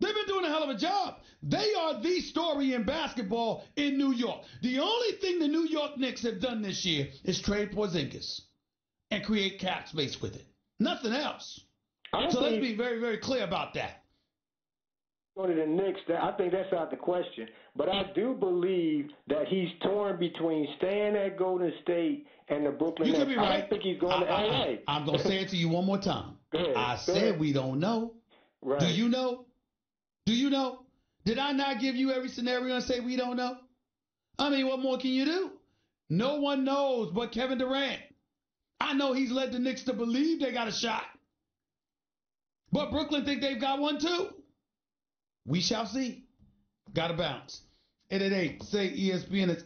They've been doing a hell of a job. They are the story in basketball in New York. The only thing the New York Knicks have done this year is trade Porzingis and create cap space with it. Nothing else. So let's be very, very clear about that. Go to the Knicks. I think that's out the question. But I do believe that he's torn between staying at Golden State and the Brooklyn Nets. You could be right. I don't think he's going to L.A. I'm going to say it to you one more time. Go ahead. I said we don't know. Right. Do you know? Do you know? Did I not give you every scenario and say we don't know? I mean, what more can you do? No one knows but Kevin Durant. I know he's led the Knicks to believe they got a shot. But Brooklyn think they've got one too. We shall see. Got to bounce. 888, say ESPN. It's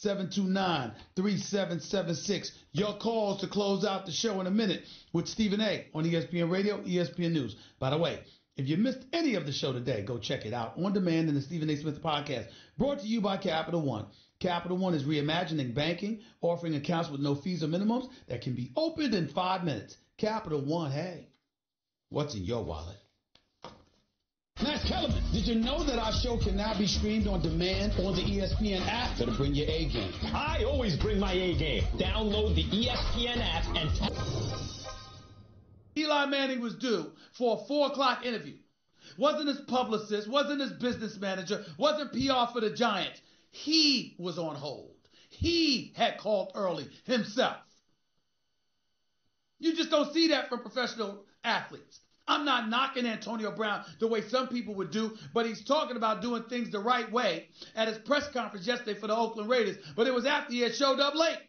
888-729-3776. Your calls to close out the show in a minute with Stephen A. on ESPN Radio, ESPN News. By the way, if you missed any of the show today, go check it out on demand in the Stephen A. Smith podcast, brought to you by Capital One. Capital One is reimagining banking, offering accounts with no fees or minimums that can be opened in 5 minutes. Capital One, hey, what's in your wallet? Max Kellerman, did you know that our show can now be streamed on demand on the ESPN app? Better bring your A game. I always bring my A game. Download the ESPN app and... Eli Manning was due for a 4 o'clock interview. Wasn't his publicist, wasn't his business manager, wasn't PR for the Giants. He was on hold. He had called early himself. You just don't see that from professional athletes. I'm not knocking Antonio Brown the way some people would do, but he's talking about doing things the right way at his press conference yesterday for the Oakland Raiders, but it was after he had showed up late.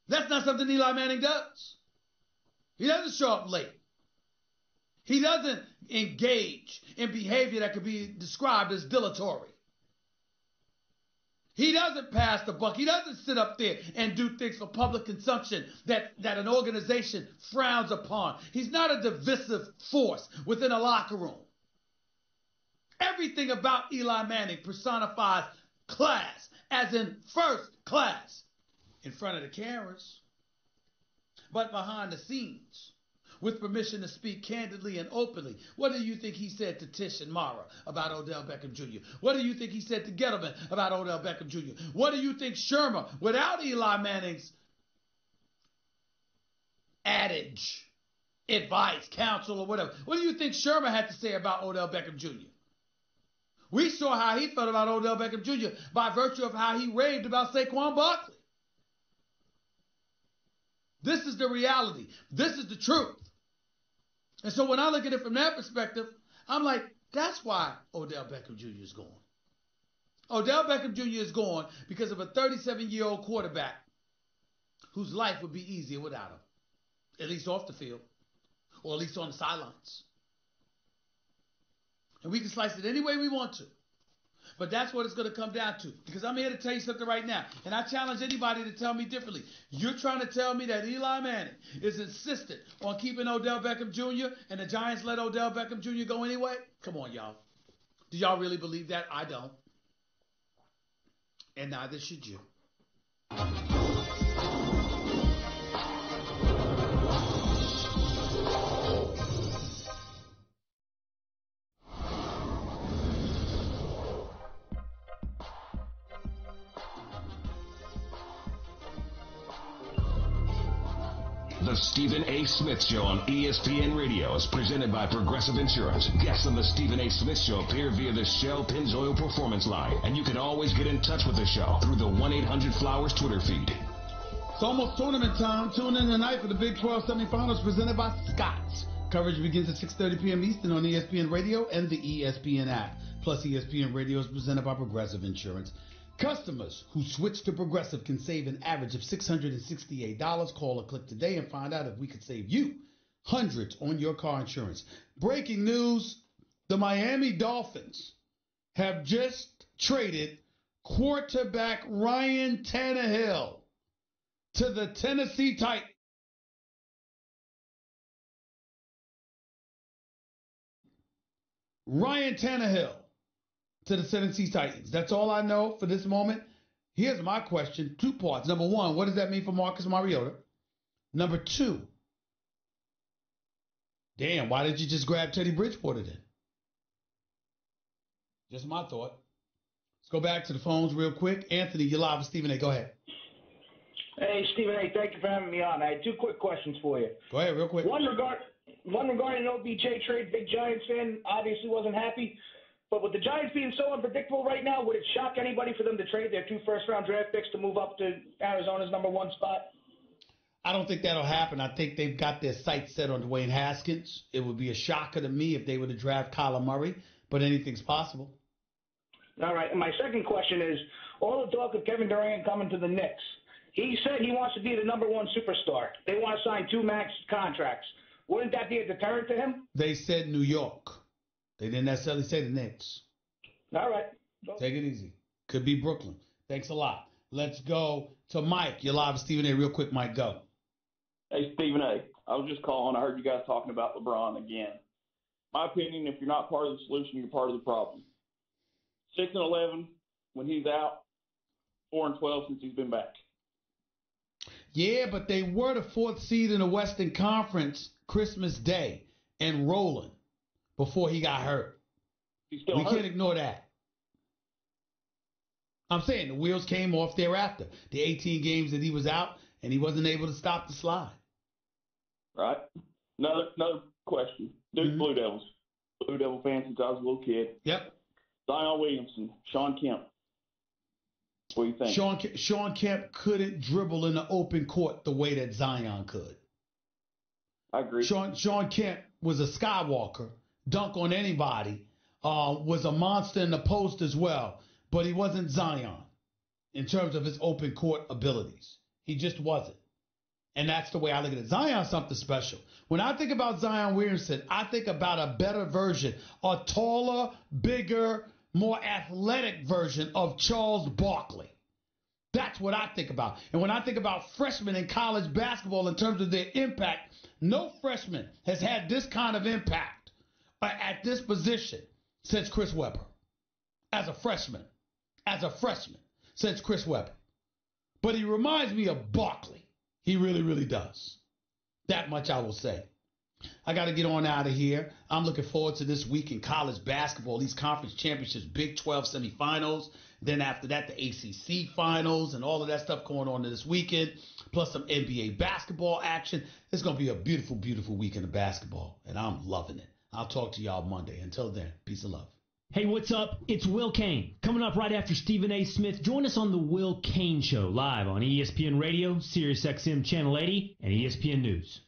That's not something Eli Manning does. He doesn't show up late. He doesn't engage in behavior that could be described as dilatory. He doesn't pass the buck. He doesn't sit up there and do things for public consumption that an organization frowns upon. He's not a divisive force within a locker room. Everything about Eli Manning personifies class, as in first class, in front of the cameras, but behind the scenes, with permission to speak candidly and openly. What do you think he said to Tish and Mara about Odell Beckham Jr.? What do you think he said to Gettleman about Odell Beckham Jr.? What do you think Shermer, without Eli Manning's adage, advice, counsel, or whatever. What do you think Sherman had to say about Odell Beckham Jr.? We saw how he felt about Odell Beckham Jr. by virtue of how he raved about Saquon Barkley. This is the reality. This is the truth. And so when I look at it from that perspective, I'm like, that's why Odell Beckham Jr. is gone. Odell Beckham Jr. is gone because of a 37-year-old quarterback whose life would be easier without him, at least off the field, or at least on the sidelines. And we can slice it any way we want to. But that's what it's going to come down to. Because I'm here to tell you something right now. And I challenge anybody to tell me differently. You're trying to tell me that Eli Manning is insistent on keeping Odell Beckham Jr. and the Giants let Odell Beckham Jr. go anyway? Come on, y'all. Do y'all really believe that? I don't. And neither should you. The Stephen A. Smith Show on ESPN Radio is presented by Progressive Insurance. Guests on the Stephen A. Smith Show appear via the Shell Pennzoil Performance Line, and you can always get in touch with the show through the 1-800-Flowers Twitter feed. It's almost tournament time. Tune in tonight for the Big 12 semifinals presented by Scotts. Coverage begins at 6:30 p.m. Eastern on ESPN Radio and the ESPN app. Plus, ESPN Radio is presented by Progressive Insurance. Customers who switch to Progressive can save an average of $668. Call or click today and find out if we could save you hundreds on your car insurance. Breaking news, the Miami Dolphins have just traded quarterback Ryan Tannehill to the Tennessee Titans. Ryan Tannehill to the Tennessee Titans. That's all I know for this moment. Here's my question. 2 parts. Number one, what does that mean for Marcus Mariota? Number two, damn, why did you just grab Teddy Bridgewater then? Just my thought. Let's go back to the phones real quick. Anthony, you're live with Stephen A. Go ahead. Hey, Stephen A., thank you for having me on. I had 2 quick questions for you. Go ahead, real quick. One regarding OBJ trade. Big Giants fan, obviously wasn't happy. But with the Giants being so unpredictable right now, would it shock anybody for them to trade their 2 first-round draft picks to move up to Arizona's number 1 spot? I don't think that'll happen. I think they've got their sights set on Dwayne Haskins. It would be a shocker to me if they were to draft Kyler Murray, but anything's possible. All right. And my second question is, all the talk of Kevin Durant coming to the Knicks. He said he wants to be the number 1 superstar. They want to sign 2 max contracts. Wouldn't that be a deterrent to him? They said New York. They didn't necessarily say the Knicks. All right. Take it easy. Could be Brooklyn. Thanks a lot. Let's go to Mike. You're live with Stephen A. Real quick, Mike, go. Hey, Stephen A. I was just calling. I heard you guys talking about LeBron again. My opinion, if you're not part of the solution, you're part of the problem. 6-11 when he's out, 4-12 since he's been back. Yeah, but they were the 4th seed in the Western Conference Christmas Day and rolling before he got hurt. He's still we hurt. Can't ignore that. I'm saying the wheels came off thereafter. The 18 games that he was out, and he wasn't able to stop the slide. Right. Another question. Duke Blue Devils. Blue Devil fan since I was a little kid. Yep. Zion Williamson, Sean Kemp. What do you think? Sean Kemp couldn't dribble in the open court the way that Zion could. I agree. Sean Kemp was a Skywalker, dunk on anybody, was a monster in the post as well, but he wasn't Zion in terms of his open court abilities. He just wasn't. And that's the way I look at it. Zion's something special. When I think about Zion Williamson, I think about a better version, a taller, bigger, more athletic version of Charles Barkley. That's what I think about. And when I think about freshmen in college basketball in terms of their impact, no freshman has had this kind of impact at this position since Chris Webber. As a freshman, since Chris Webber. But he reminds me of Barkley. He really, really does. That much I will say. I got to get on out of here. I'm looking forward to this week in college basketball, these conference championships, Big 12 semifinals, Then after that, the ACC finals and all of that stuff going on this weekend, plus some NBA basketball action. It's going to be a beautiful, beautiful weekend of basketball, and I'm loving it. I'll talk to y'all Monday. Until then, peace and love. Hey, what's up? It's Will Kane. Coming up right after Stephen A. Smith. Join us on The Will Kane Show live on ESPN Radio, SiriusXM Channel 80, and ESPN News.